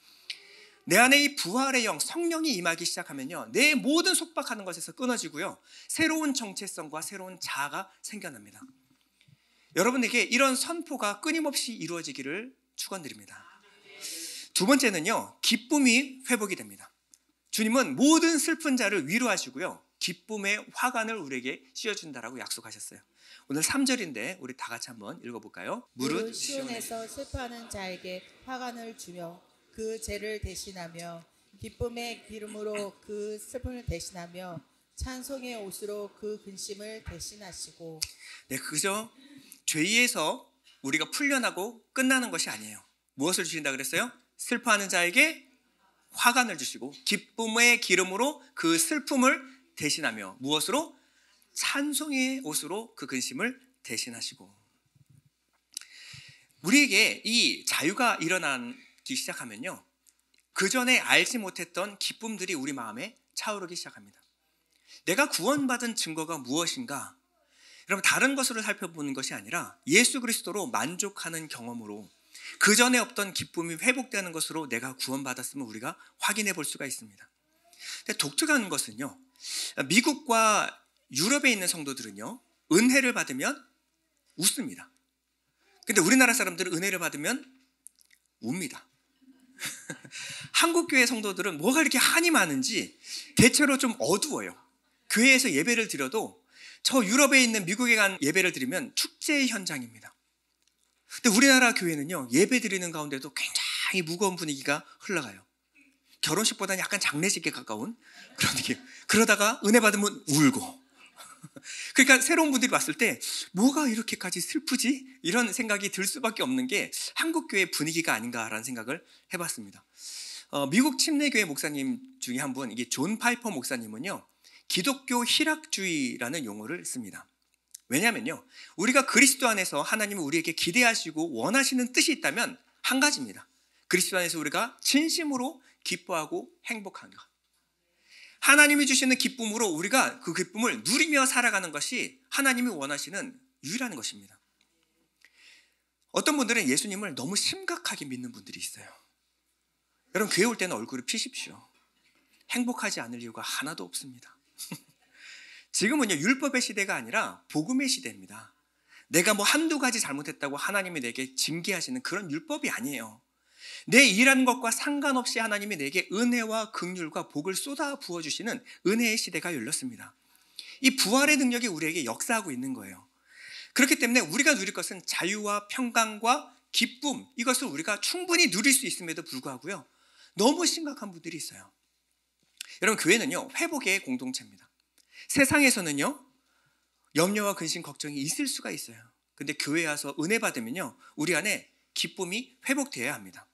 내 안에 이 부활의 영, 성령이 임하기 시작하면요, 내 모든 속박하는 것에서 끊어지고요, 새로운 정체성과 새로운 자아가 생겨납니다. 여러분에게 이런 선포가 끊임없이 이루어지기를 축원드립니다. 두 번째는요, 기쁨이 회복이 됩니다. 주님은 모든 슬픈 자를 위로하시고요, 기쁨의 화관을 우리에게 씌워준다라고 약속하셨어요. 오늘 3절인데 우리 다 같이 한번 읽어볼까요? 무릇 시온에서 슬퍼하는 자에게 화관을 주며 그 죄를 대신하며 기쁨의 기름으로 그 슬픔을 대신하며 찬송의 옷으로 그 근심을 대신하시고. 네, 그저 죄에서 우리가 풀려나고 끝나는 것이 아니에요. 무엇을 주신다 그랬어요? 슬퍼하는 자에게 화관을 주시고 기쁨의 기름으로 그 슬픔을 대신하며 무엇으로? 찬송의 옷으로 그 근심을 대신하시고. 우리에게 이 자유가 일어나기 시작하면요, 그 전에 알지 못했던 기쁨들이 우리 마음에 차오르기 시작합니다. 내가 구원받은 증거가 무엇인가? 여러분, 다른 것으로 살펴보는 것이 아니라 예수 그리스도로 만족하는 경험으로 그 전에 없던 기쁨이 회복되는 것으로 내가 구원받았음을 우리가 확인해 볼 수가 있습니다. 근데 독특한 것은요, 미국과 유럽에 있는 성도들은요, 은혜를 받으면 웃습니다. 근데 우리나라 사람들은 은혜를 받으면 웁니다. 한국 교회 성도들은 뭐가 이렇게 한이 많은지 대체로 좀 어두워요. 교회에서 예배를 드려도 저 유럽에 있는 미국에 간 예배를 드리면 축제의 현장입니다. 근데 우리나라 교회는요, 예배 드리는 가운데도 굉장히 무거운 분위기가 흘러가요. 결혼식보다는 약간 장례식에 가까운 그런 느낌. 그러다가 은혜 받으면 울고. 그러니까 새로운 분들이 왔을 때 뭐가 이렇게까지 슬프지? 이런 생각이 들 수밖에 없는 게 한국 교회 분위기가 아닌가라는 생각을 해봤습니다. 미국 침례교회 목사님 중에 한 분, 이게 존 파이퍼 목사님은요, 기독교 희락주의라는 용어를 씁니다. 왜냐하면요, 우리가 그리스도 안에서 하나님은 우리에게 기대하시고 원하시는 뜻이 있다면 한 가지입니다. 그리스도 안에서 우리가 진심으로 기뻐하고 행복한 것. 하나님이 주시는 기쁨으로 우리가 그 기쁨을 누리며 살아가는 것이 하나님이 원하시는 유일한 것입니다. 어떤 분들은 예수님을 너무 심각하게 믿는 분들이 있어요. 여러분, 교회 올 때는 얼굴을 피십시오. 행복하지 않을 이유가 하나도 없습니다. 지금은요, 율법의 시대가 아니라 복음의 시대입니다. 내가 뭐 한두 가지 잘못했다고 하나님이 내게 징계하시는 그런 율법이 아니에요. 내 일하는 것과 상관없이 하나님이 내게 은혜와 긍휼과 복을 쏟아 부어주시는 은혜의 시대가 열렸습니다. 이 부활의 능력이 우리에게 역사하고 있는 거예요. 그렇기 때문에 우리가 누릴 것은 자유와 평강과 기쁨, 이것을 우리가 충분히 누릴 수 있음에도 불구하고요, 너무 심각한 분들이 있어요. 여러분, 교회는요, 회복의 공동체입니다. 세상에서는요, 염려와 근심, 걱정이 있을 수가 있어요. 근데 교회에 와서 은혜 받으면요, 우리 안에 기쁨이 회복되어야 합니다.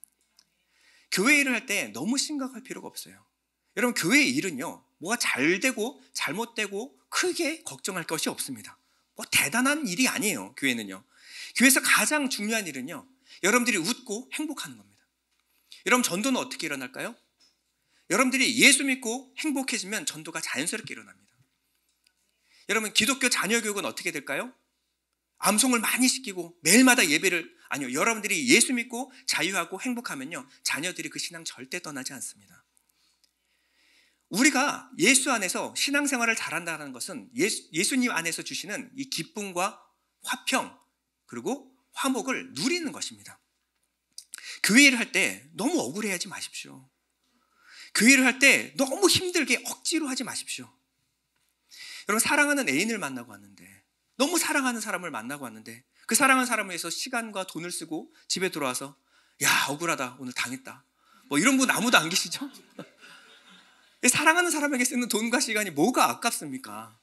교회 일을 할 때 너무 심각할 필요가 없어요. 여러분, 교회 일은요, 뭐가 잘 되고 잘못되고 크게 걱정할 것이 없습니다. 뭐 대단한 일이 아니에요. 교회는요, 교회에서 가장 중요한 일은요, 여러분들이 웃고 행복하는 겁니다. 여러분, 전도는 어떻게 일어날까요? 여러분들이 예수 믿고 행복해지면 전도가 자연스럽게 일어납니다. 여러분, 기독교 자녀교육은 어떻게 될까요? 암송을 많이 시키고 매일마다 예배를, 아니요, 여러분들이 예수 믿고 자유하고 행복하면요, 자녀들이 그 신앙 절대 떠나지 않습니다. 우리가 예수 안에서 신앙생활을 잘한다는 것은 예수님 안에서 주시는 이 기쁨과 화평 그리고 화목을 누리는 것입니다. 교회 일을 할 때 너무 억울해하지 마십시오. 교회 일을 할 때 너무 힘들게 억지로 하지 마십시오. 여러분, 사랑하는 애인을 만나고 왔는데, 너무 사랑하는 사람을 만나고 왔는데 그 사랑하는 사람을 위해서 시간과 돈을 쓰고 집에 돌아와서 야, 억울하다, 오늘 당했다, 뭐 이런 분 아무도 안 계시죠? 사랑하는 사람에게 쓰는 돈과 시간이 뭐가 아깝습니까?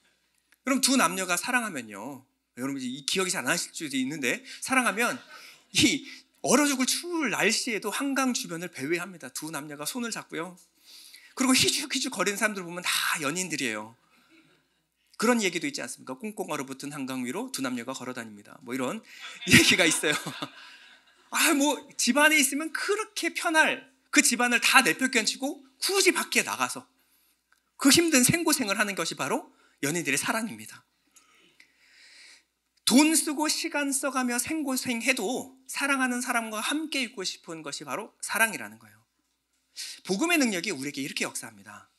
여러분, 두 남녀가 사랑하면요, 여러분 이 기억이 잘 안 나실 수도 있는데, 사랑하면 이 얼어 죽을 추울 날씨에도 한강 주변을 배회합니다. 두 남녀가 손을 잡고요. 그리고 희죽희죽 거리는 사람들 보면 다 연인들이에요. 그런 얘기도 있지 않습니까? 꽁꽁 얼어붙은 한강 위로 두 남녀가 걸어다닙니다. 뭐 이런 얘기가 있어요. 뭐 집안에 있으면 그렇게 편할 그 집안을 다 내팽개치고 굳이 밖에 나가서 그 힘든 생고생을 하는 것이 바로 연인들의 사랑입니다. 돈 쓰고 시간 써가며 생고생해도 사랑하는 사람과 함께 있고 싶은 것이 바로 사랑이라는 거예요. 복음의 능력이 우리에게 이렇게 역사합니다.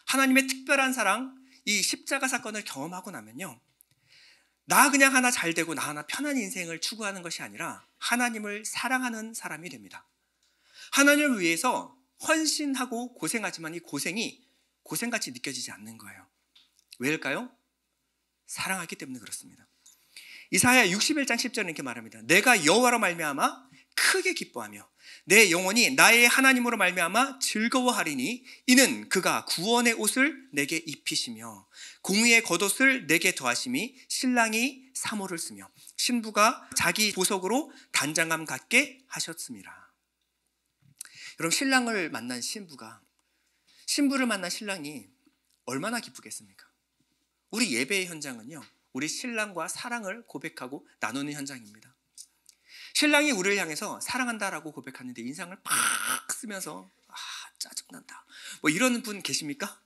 하나님의 특별한 사랑, 이 십자가 사건을 경험하고 나면요, 나 그냥 하나 잘 되고 나 하나 편한 인생을 추구하는 것이 아니라 하나님을 사랑하는 사람이 됩니다. 하나님을 위해서 헌신하고 고생하지만 이 고생이 고생같이 느껴지지 않는 거예요. 왜일까요? 사랑하기 때문에 그렇습니다. 이사야 61장 10절은 이렇게 말합니다. 내가 여호와로 말미암아 크게 기뻐하며 내 영혼이 나의 하나님으로 말미암아 즐거워하리니 이는 그가 구원의 옷을 내게 입히시며 공의의 겉옷을 내게 더하심이 신랑이 사모를 쓰며 신부가 자기 보석으로 단장함 갖게 하셨습니다. 여러분, 신랑을 만난 신부를 만난 신랑이 얼마나 기쁘겠습니까? 우리 예배의 현장은요, 우리 신랑과 사랑을 고백하고 나누는 현장입니다. 신랑이 우리를 향해서 사랑한다라고 고백하는데 인상을 팍 쓰면서 짜증난다 뭐 이러는 분 계십니까?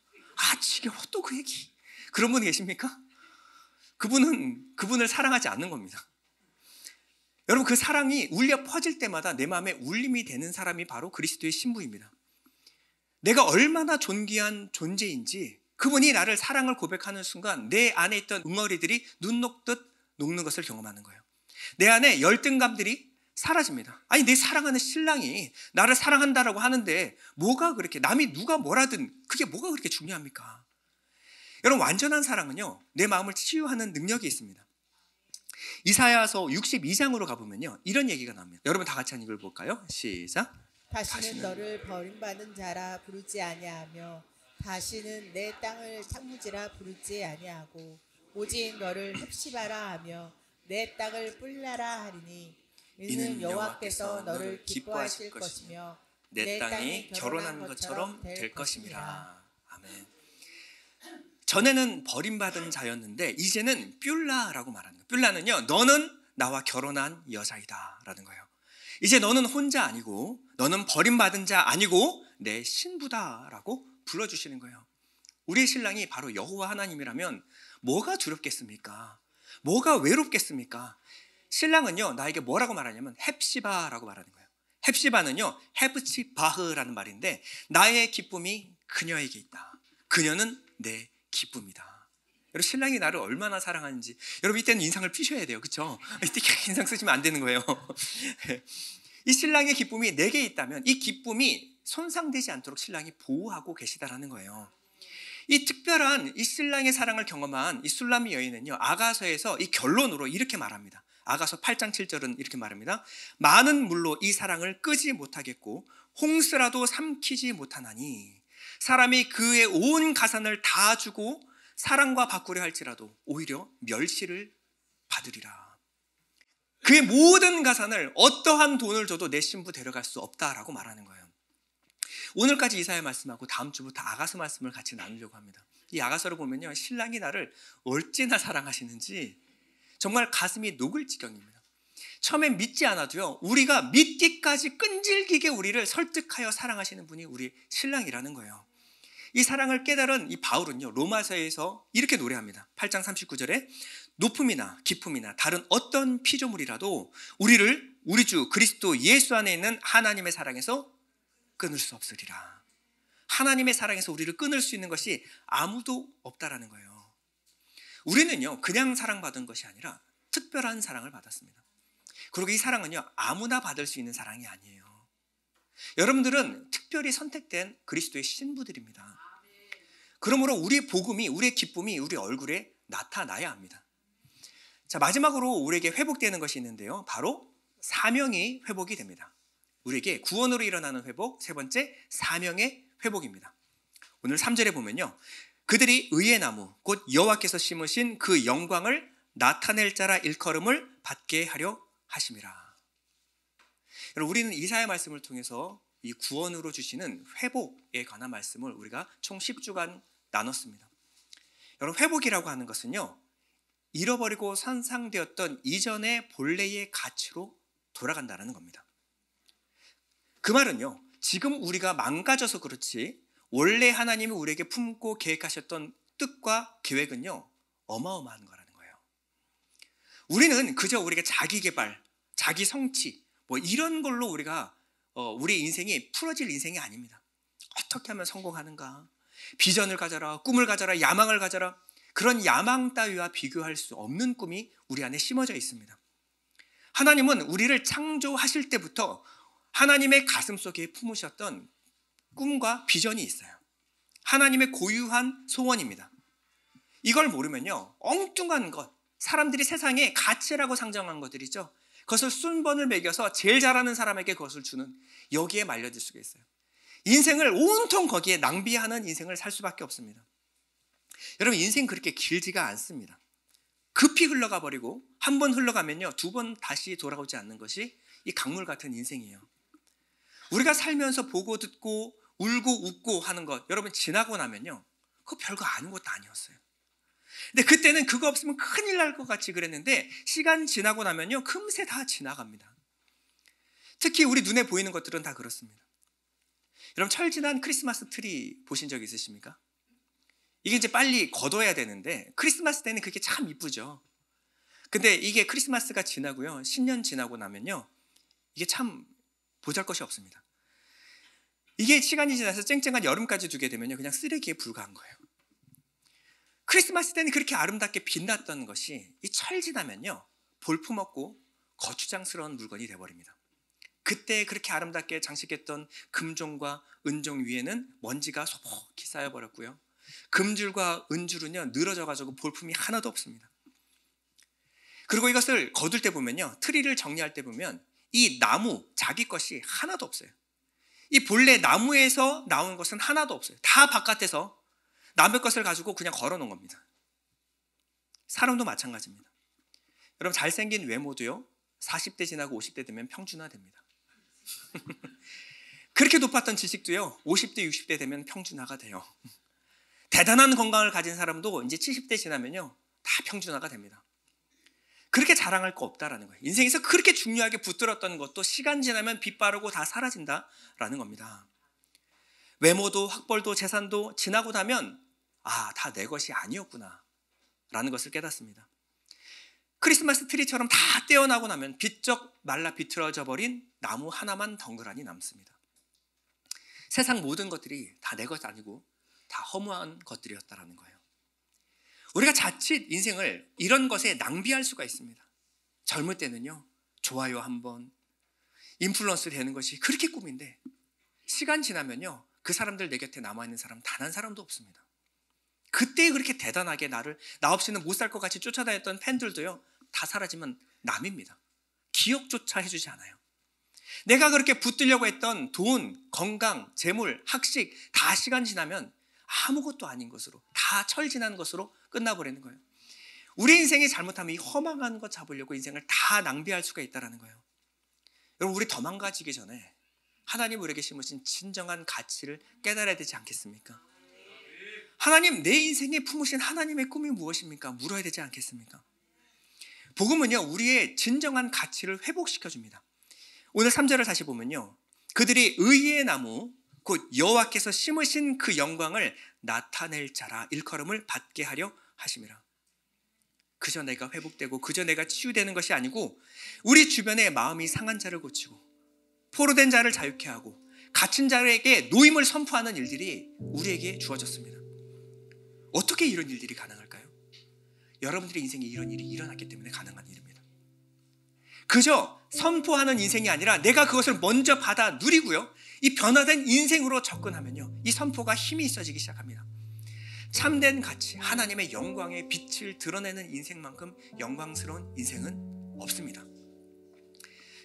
지겨워 또 그 얘기, 그런 분 계십니까? 그분을 사랑하지 않는 겁니다. 여러분, 그 사랑이 울려 퍼질 때마다 내 마음에 울림이 되는 사람이 바로 그리스도의 신부입니다. 내가 얼마나 존귀한 존재인지 그분이 나를 사랑을 고백하는 순간 내 안에 있던 응어리들이 눈 녹듯 녹는 것을 경험하는 거예요. 내 안에 열등감들이 사라집니다. 아니, 내 사랑하는 신랑이 나를 사랑한다라고 하는데 뭐가 그렇게, 남이 누가 뭐라든 그게 뭐가 그렇게 중요합니까? 여러분, 완전한 사랑은요, 내 마음을 치유하는 능력이 있습니다. 이사야서 62장으로 가보면요, 이런 얘기가 나옵니다. 여러분 다 같이 한 읽을 볼까요? 시작. 다시는 너를 버림받은 자라 부르지 아니하며 다시는 내 땅을 창무지라 부르지 아니하고 오직 너를 헵시바라 하며 내 땅을 뿔나라 하리니 이는 여호와께서 너를 기뻐하실 것이며 내 땅이 결혼한 것처럼 될 것임이라. 아멘. 전에는 버림받은 자였는데 이제는 뿔라라고 말하는 거예요. 뿔라는요, 너는 나와 결혼한 여자이다 라는 거예요. 이제 너는 혼자 아니고, 너는 버림받은 자 아니고 내 신부다라고 불러주시는 거예요. 우리의 신랑이 바로 여호와 하나님이라면 뭐가 두렵겠습니까? 뭐가 외롭겠습니까? 신랑은요, 나에게 뭐라고 말하냐면 헵시바라고 말하는 거예요. 헵시바는요, 헤브치바흐라는 말인데 나의 기쁨이 그녀에게 있다. 그녀는 내 기쁨이다. 여러분, 신랑이 나를 얼마나 사랑하는지, 여러분 이때는 인상을 피셔야 돼요. 그렇죠? 이때 인상 쓰시면 안 되는 거예요. 이 신랑의 기쁨이 내게 있다면 이 기쁨이 손상되지 않도록 신랑이 보호하고 계시다라는 거예요. 이 특별한 이 신랑의 사랑을 경험한 이 술람미 여인은요, 아가서에서 이 결론으로 이렇게 말합니다. 아가서 8장 7절은 이렇게 말합니다. 많은 물로 이 사랑을 끄지 못하겠고 홍수라도 삼키지 못하나니 사람이 그의 온 가산을 다 주고 사랑과 바꾸려 할지라도 오히려 멸시를 받으리라. 그의 모든 가산을 어떠한 돈을 줘도 내 신부 데려갈 수 없다라고 말하는 거예요. 오늘까지 이사야 말씀하고 다음 주부터 아가서 말씀을 같이 나누려고 합니다. 이 아가서를 보면요, 신랑이 나를 얼마나 사랑하시는지 정말 가슴이 녹을 지경입니다. 처음엔 믿지 않아도요, 우리가 믿기까지 끈질기게 우리를 설득하여 사랑하시는 분이 우리 신랑이라는 거예요. 이 사랑을 깨달은 이 바울은요, 로마서에서 이렇게 노래합니다. 8장 39절에 높음이나 깊음이나 다른 어떤 피조물이라도 우리를 우리 주 그리스도 예수 안에 있는 하나님의 사랑에서 끊을 수 없으리라. 하나님의 사랑에서 우리를 끊을 수 있는 것이 아무도 없다라는 거예요. 우리는요, 그냥 사랑받은 것이 아니라 특별한 사랑을 받았습니다. 그리고 이 사랑은요, 아무나 받을 수 있는 사랑이 아니에요. 여러분들은 특별히 선택된 그리스도의 신부들입니다. 그러므로 우리의 복음이, 우리의 기쁨이 우리 얼굴에 나타나야 합니다. 자, 마지막으로 우리에게 회복되는 것이 있는데요, 바로 사명이 회복이 됩니다. 우리에게 구원으로 일어나는 회복, 세 번째 사명의 회복입니다. 오늘 3절에 보면요, 그들이 의의 나무 곧 여호와께서 심으신 그 영광을 나타낼 자라 일컬음을 받게 하려 하심이라. 여러분, 우리는 이사야 말씀을 통해서 이 구원으로 주시는 회복에 관한 말씀을 우리가 총 10주간 나눴습니다. 여러분, 회복이라고 하는 것은요, 잃어버리고 산상되었던 이전의 본래의 가치로 돌아간다는 겁니다. 그 말은요, 지금 우리가 망가져서 그렇지 원래 하나님이 우리에게 품고 계획하셨던 뜻과 계획은요, 어마어마한 거라는 거예요. 우리는 그저 우리가 자기 개발, 자기 성취 뭐 이런 걸로 우리가 우리 인생이 풀어질 인생이 아닙니다. 어떻게 하면 성공하는가, 비전을 가져라, 꿈을 가져라, 야망을 가져라, 그런 야망 따위와 비교할 수 없는 꿈이 우리 안에 심어져 있습니다. 하나님은 우리를 창조하실 때부터 하나님의 가슴 속에 품으셨던 꿈과 비전이 있어요. 하나님의 고유한 소원입니다. 이걸 모르면요, 엉뚱한 것, 사람들이 세상에 가치라고 상정한 것들이죠, 그것을 순번을 매겨서 제일 잘하는 사람에게 그것을 주는, 여기에 말려들 수가 있어요. 인생을 온통 거기에 낭비하는 인생을 살 수밖에 없습니다. 여러분, 인생 그렇게 길지가 않습니다. 급히 흘러가 버리고 한 번 흘러가면요, 두 번 다시 돌아오지 않는 것이 이 강물 같은 인생이에요. 우리가 살면서 보고 듣고 울고 웃고 하는 것, 여러분 지나고 나면요, 그거 별거 아닌 것도 아니었어요. 근데 그때는 그거 없으면 큰일 날 것 같이 그랬는데 시간 지나고 나면요, 금세 다 지나갑니다. 특히 우리 눈에 보이는 것들은 다 그렇습니다. 여러분, 철지난 크리스마스 트리 보신 적 있으십니까? 이게 이제 빨리 걷어야 되는데 크리스마스 때는 그게 참 이쁘죠. 근데 이게 크리스마스가 지나고요, 10년 지나고 나면요, 이게 참 보잘것이 없습니다. 이게 시간이 지나서 쨍쨍한 여름까지 두게 되면요, 그냥 쓰레기에 불과한 거예요. 크리스마스 때는 그렇게 아름답게 빛났던 것이 이 철 지나면요, 볼품없고 거추장스러운 물건이 돼버립니다. 그때 그렇게 아름답게 장식했던 금종과 은종 위에는 먼지가 소복히 쌓여버렸고요, 금줄과 은줄은요, 늘어져가지고 볼품이 하나도 없습니다. 그리고 이것을 거둘 때 보면요, 트리를 정리할 때 보면 이 나무 자기 것이 하나도 없어요. 이 본래 나무에서 나온 것은 하나도 없어요. 다 바깥에서 남의 것을 가지고 그냥 걸어놓은 겁니다. 사람도 마찬가지입니다. 여러분, 잘생긴 외모도요, 40대 지나고 50대 되면 평준화됩니다. 그렇게 높았던 지식도요, 50대 60대 되면 평준화가 돼요. 대단한 건강을 가진 사람도 이제 70대 지나면요, 다 평준화가 됩니다. 그렇게 자랑할 거 없다라는 거예요. 인생에서 그렇게 중요하게 붙들었던 것도 시간 지나면 빛 바르고 다 사라진다라는 겁니다. 외모도 학벌도 재산도 지나고 나면 다 내 것이 아니었구나 라는 것을 깨닫습니다. 크리스마스 트리처럼 다 떼어나고 나면 비쩍 말라 비틀어져 버린 나무 하나만 덩그러니 남습니다. 세상 모든 것들이 다 내 것 아니고 다 허무한 것들이었다라는 거예요. 우리가 자칫 인생을 이런 것에 낭비할 수가 있습니다. 젊을 때는요, 좋아요 한번, 인플루언서 되는 것이 그렇게 꿈인데 시간 지나면요, 그 사람들 내 곁에 남아있는 사람 단 한 사람도 없습니다. 그때 그렇게 대단하게 나 없이는 못 살 것 같이 쫓아다녔던 팬들도요, 다 사라지면 남입니다. 기억조차 해주지 않아요. 내가 그렇게 붙들려고 했던 돈, 건강, 재물, 학식 다 시간 지나면 아무것도 아닌 것으로, 다 철지난 것으로 끝나버리는 거예요. 우리 인생이 잘못하면 이 허망한 것 잡으려고 인생을 다 낭비할 수가 있다는 거예요. 여러분, 우리 더 망가지기 전에 하나님 우리에게 심으신 진정한 가치를 깨달아야 되지 않겠습니까? 하나님, 내 인생에 품으신 하나님의 꿈이 무엇입니까? 물어야 되지 않겠습니까? 복음은요, 우리의 진정한 가치를 회복시켜줍니다. 오늘 3절을 다시 보면요, 그들이 의의 나무 곧 여호와께서 심으신 그 영광을 나타낼 자라 일컬음을 받게 하려 하심이라. 그저 내가 회복되고 그저 내가 치유되는 것이 아니고 우리 주변에 마음이 상한 자를 고치고 포로된 자를 자유케 하고 갇힌 자에게 노임을 선포하는 일들이 우리에게 주어졌습니다. 어떻게 이런 일들이 가능할까요? 여러분들의 인생에 이런 일이 일어났기 때문에 가능한 일입니다. 그저 선포하는 인생이 아니라 내가 그것을 먼저 받아 누리고요, 이 변화된 인생으로 접근하면요, 이 선포가 힘이 있어지기 시작합니다. 참된 가치, 하나님의 영광의 빛을 드러내는 인생만큼 영광스러운 인생은 없습니다.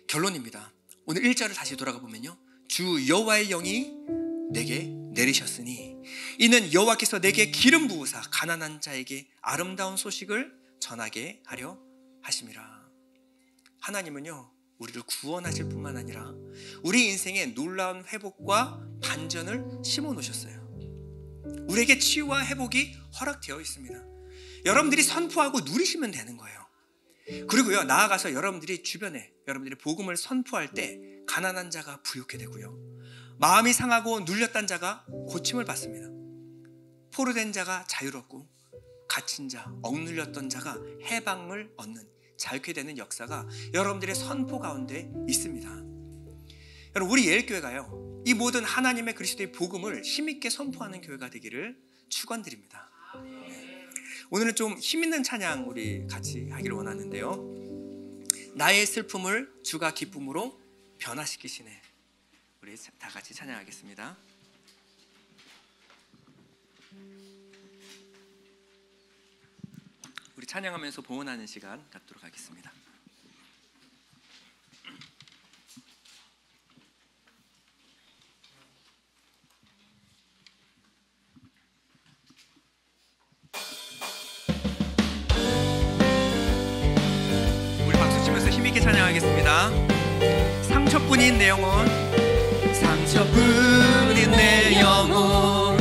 결론입니다. 오늘 1절을 다시 돌아가 보면요, 주 여호와의 영이 내게 내리셨으니 이는 여호와께서 내게 기름 부으사 가난한 자에게 아름다운 소식을 전하게 하려 하심이라. 하나님은요, 우리를 구원하실 뿐만 아니라 우리 인생에 놀라운 회복과 반전을 심어 놓으셨어요. 우리에게 치유와 회복이 허락되어 있습니다. 여러분들이 선포하고 누리시면 되는 거예요. 그리고요, 나아가서 여러분들이 주변에 여러분들이 복음을 선포할 때 가난한 자가 부유케 되고요, 마음이 상하고 눌렸던 자가 고침을 받습니다. 포로된 자가 자유롭고 갇힌 자, 억눌렸던 자가 해방을 얻는, 자유케 되는 역사가 여러분들의 선포 가운데 있습니다. 여러분, 우리 예일교회가요, 이 모든 하나님의 그리스도의 복음을 힘있게 선포하는 교회가 되기를 축원드립니다. 오늘은 좀 힘있는 찬양 우리 같이 하기를 원하는데요, 나의 슬픔을 주가 기쁨으로 변화시키시네. 우리 다 같이 찬양하겠습니다. 우리 찬양하면서 봉헌하는 시간 갖도록 하겠습니다. 함께 찬양하겠습니다. 상처뿐인 내 영혼, 상처뿐인 내 영혼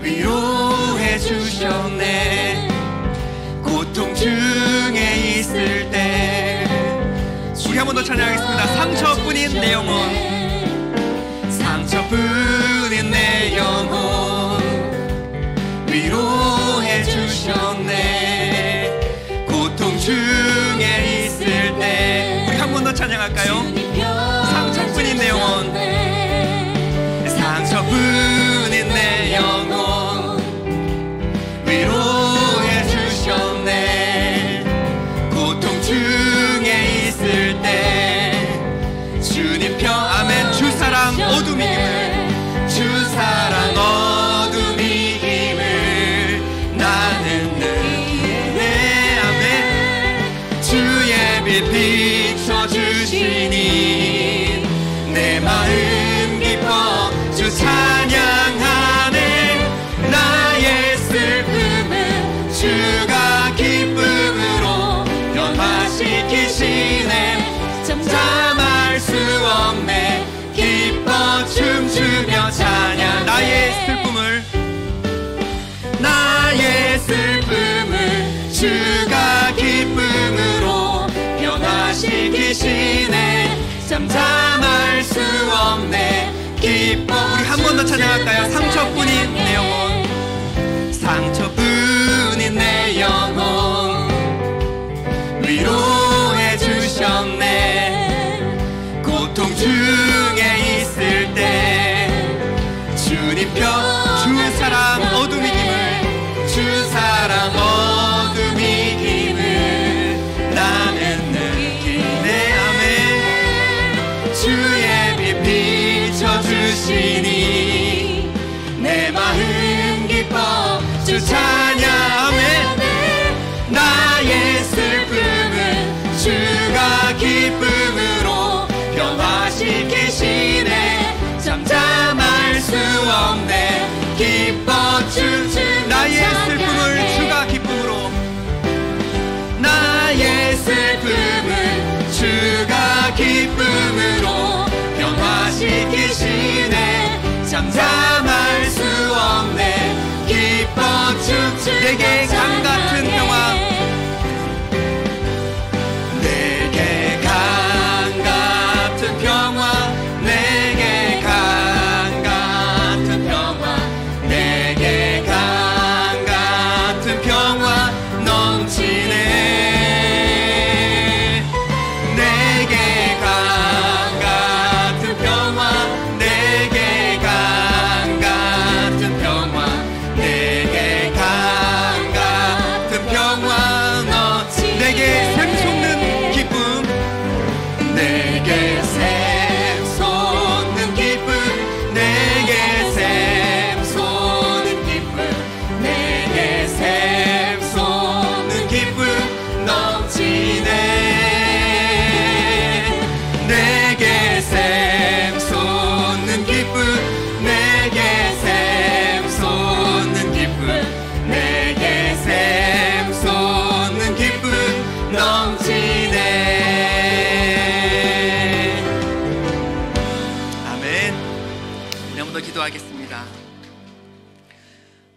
위로해 주셨네. 고통 중에 있을 때 우리 한 번 더 찬양하겠습니다. 상처뿐인 내 영혼, 상처뿐인 내 영혼 위로해 주셨네. 고통 중에 있을 때 우리 한 번 더 찬양할까요? 상처뿐인 내 영혼, 상처뿐인 내 영혼 위로해 주셨네. 고통 중에 있을 때 주님 편 아멘. 주 사랑 어둠 이김을, 주 사랑 어둠 이김을 나는 느끼네. 아멘. 주의 빛 비춰주시니 내 마음 기뻐 주 찬양하네. 나의 슬픔을 주가 기쁨으로 변화시키시네. 잠잠할 수 없네. 기뻐 춤추며 찬양. 나의 슬픔을 주가 기쁨으로 변화시키시네. 잠잠할 수 없네. 기뻐. 우리 한 번 더 찬양할까요? 상처뿐인 내 영혼, 상처뿐인 내 영혼 위로해 주셨네. 고통 중에 있을 때 주님 편 주 사랑 어둠 이김을, 주 사랑 어둠 이김을 나는 느끼네. 아멘. 주의 빛 비춰주시니 내 마음 기뻐 주 찬양. 아멘. 나의 슬픔을 주가 기쁨으로 변화시키시네. 잠잠할 수 없네. 기뻐 춤추. 나의 슬픔을 주가 기쁨으로, 나의 슬픔을 주가 기쁨으로 변화시키시네. 잠잠할 수 없네. 기뻐 춤추. 내게 강 같은 평화, 내게 강 같은 평화, 내게 강 같은 평화, 내게 강 같은 평화 넘치네. 내게 강 같은 평화, 내게 강 같은 평화, 내게 강 같은 평화 넘치네. 내게 샘솟는 기쁨, 내게 샘솟는 기쁨, 내게 샘솟는 기쁨, 내게 샘솟는 기쁨 넘치네. 내게 샘솟는 기쁨, 내게 샘솟는 기쁨, 내게 샘솟는 기쁨 넘치네. 아멘. 우리 한번 더 기도하겠습니다.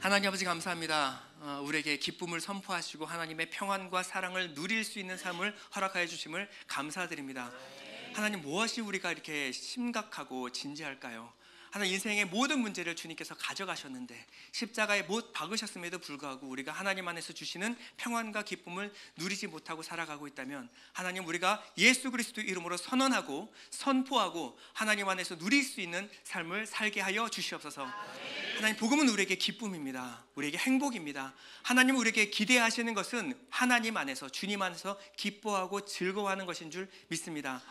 하나님 아버지 감사합니다. 우리에게 기쁨을 선포하시고 하나님의 평안과 사랑을 누릴 수 있는 삶을 허락하여 주심을 감사드립니다. 하나님, 무엇이 우리가 이렇게 심각하고 진지할까요? 하나님, 인생의 모든 문제를 주님께서 가져가셨는데 십자가에 못 박으셨음에도 불구하고 우리가 하나님 안에서 주시는 평안과 기쁨을 누리지 못하고 살아가고 있다면 하나님, 우리가 예수 그리스도 이름으로 선언하고 선포하고 하나님 안에서 누릴 수 있는 삶을 살게 하여 주시옵소서. 하나님, 복음은 우리에게 기쁨입니다. 우리에게 행복입니다. 하나님, 우리에게 기대하시는 것은 하나님 안에서, 주님 안에서 기뻐하고 즐거워하는 것인 줄 믿습니다.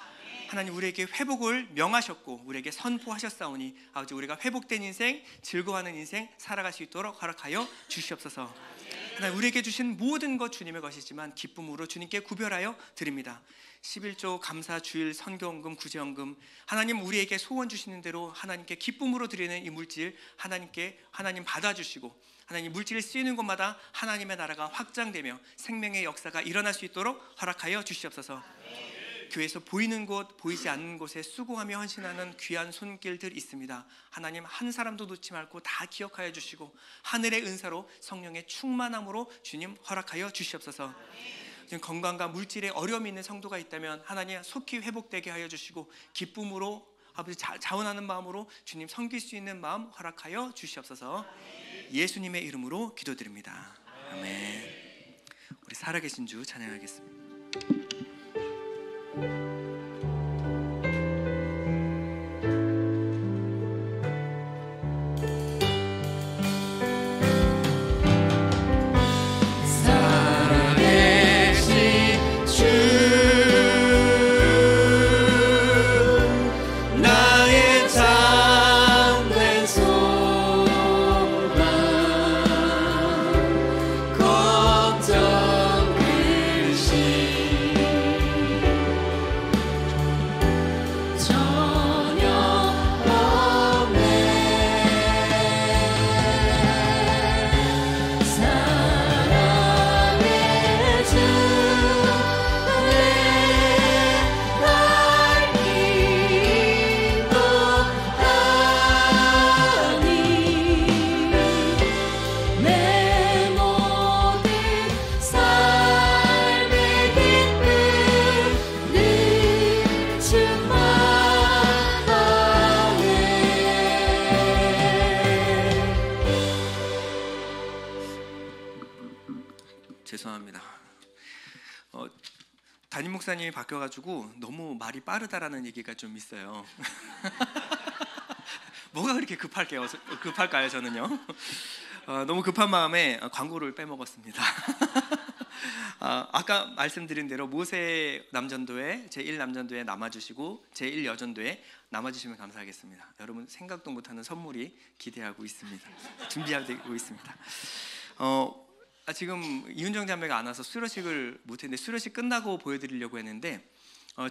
하나님, 우리에게 회복을 명하셨고 우리에게 선포하셨사오니 아버지, 우리가 회복된 인생, 즐거워하는 인생 살아갈 수 있도록 허락하여 주시옵소서. 하나님, 우리에게 주신 모든 것 주님의 것이지만 기쁨으로 주님께 구별하여 드립니다. 11조 감사 주일 선교헌금 구제헌금, 하나님 우리에게 소원 주시는 대로 하나님께 기쁨으로 드리는 이 물질 하나님 받아주시고 하나님 물질이 쓰이는 곳마다 하나님의 나라가 확장되며 생명의 역사가 일어날 수 있도록 허락하여 주시옵소서. 교회에서 보이는 곳, 보이지 않는 곳에 수고하며 헌신하는 귀한 손길들 있습니다. 하나님 한 사람도 놓지 말고 다 기억하여 주시고 하늘의 은사로 성령의 충만함으로 주님 허락하여 주시옵소서. 지금 건강과 물질에 어려움이 있는 성도가 있다면 하나님 속히 회복되게 하여 주시고 기쁨으로 아버지 자원하는 마음으로 주님 섬길 수 있는 마음 허락하여 주시옵소서. 예수님의 이름으로 기도드립니다. 아멘. 우리 살아계신 주 찬양하겠습니다. 죄송합니다. 담임 목사님이 바뀌어가지고 너무 말이 빠르다라는 얘기가 좀 있어요. 뭐가 그렇게 급할까요? 저는요. 너무 급한 마음에 광고를 빼먹었습니다. 아까 말씀드린 대로 모세 남전도회 제1남전도회 남아주시고 제1여전도회 남아주시면 감사하겠습니다. 여러분 생각도 못하는 선물이 기대하고 있습니다. 준비하고 있습니다. 지금 이윤정 자매가 안 와서 수료식을 못했는데 수료식 끝나고 보여드리려고 했는데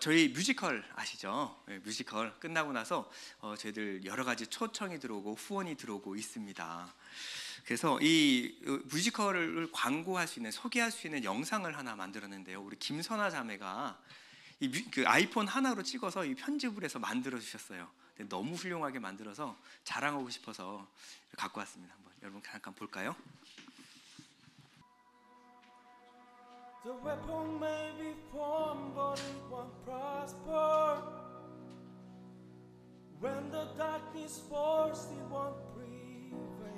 저희 뮤지컬 아시죠? 네, 뮤지컬 끝나고 나서 저희들 여러 가지 초청이 들어오고 후원이 들어오고 있습니다. 그래서 이 뮤지컬을 광고할 수 있는 소개할 수 있는 영상을 하나 만들었는데요. 우리 김선아 자매가 그 아이폰 하나로 찍어서 이 편집을 해서 만들어 주셨어요. 너무 훌륭하게 만들어서 자랑하고 싶어서 갖고 왔습니다. 한번 여러분 잠깐 볼까요? The weapon may be formed, but it won't prosper. When the darkness falls, it won't prevail.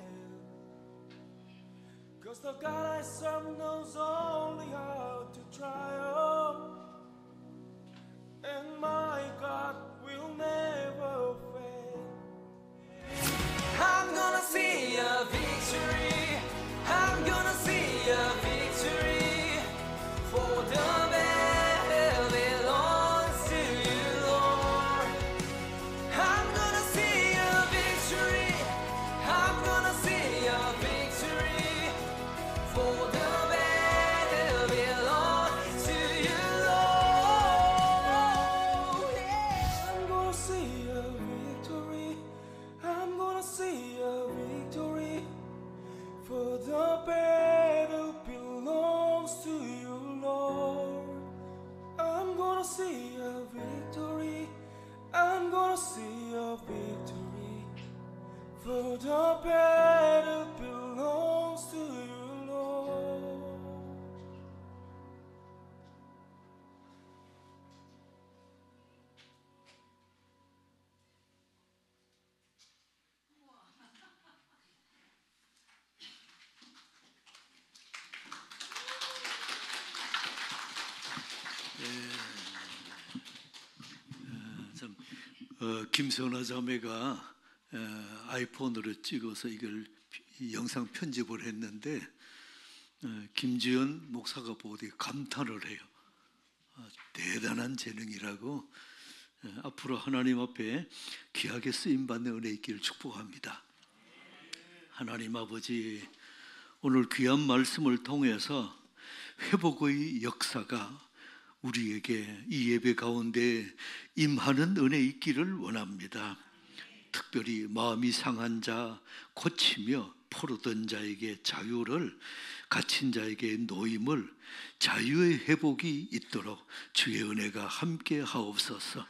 'Cause the God I serve knows only how to triumph. And my God will never fail. I'm gonna see a victory. I'm gonna see a victory. For the battle belongs to you, Lord. I'm gonna see a victory. I'm gonna see a victory. For the battle belongs to you, Lord. I'm gonna see a victory. I'm gonna see a victory. For the battle belongs to you, Lord. I'm gonna see a victory. I'm gonna see a victory. For the battle belongs to you, Lord. 김선아 자매가 아이폰으로 찍어서 이걸 영상 편집을 했는데 김지연 목사가 보고 되게 감탄을 해요. 대단한 재능이라고. 앞으로 하나님 앞에 귀하게 쓰임받는 은혜 있기를 축복합니다. 하나님 아버지, 오늘 귀한 말씀을 통해서 회복의 역사가 우리에게 이 예배 가운데 임하는 은혜 있기를 원합니다. 특별히 마음이 상한 자 고치며 포로된 자에게 자유를, 갇힌 자에게 노임을, 자유의 회복이 있도록 주의 은혜가 함께 하옵소서.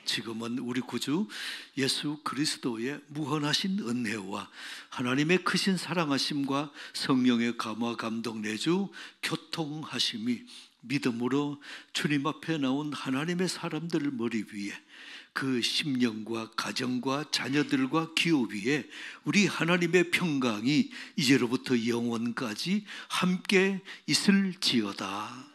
지금은 우리 구주 예수 그리스도의 무한하신 은혜와 하나님의 크신 사랑하심과 성령의 감화 감동 내주 교통하심이 믿음으로 주님 앞에 나온 하나님의 사람들 머리 위에, 그 심령과 가정과 자녀들과 기업 위에 우리 하나님의 평강이 이제로부터 영원까지 함께 있을지어다.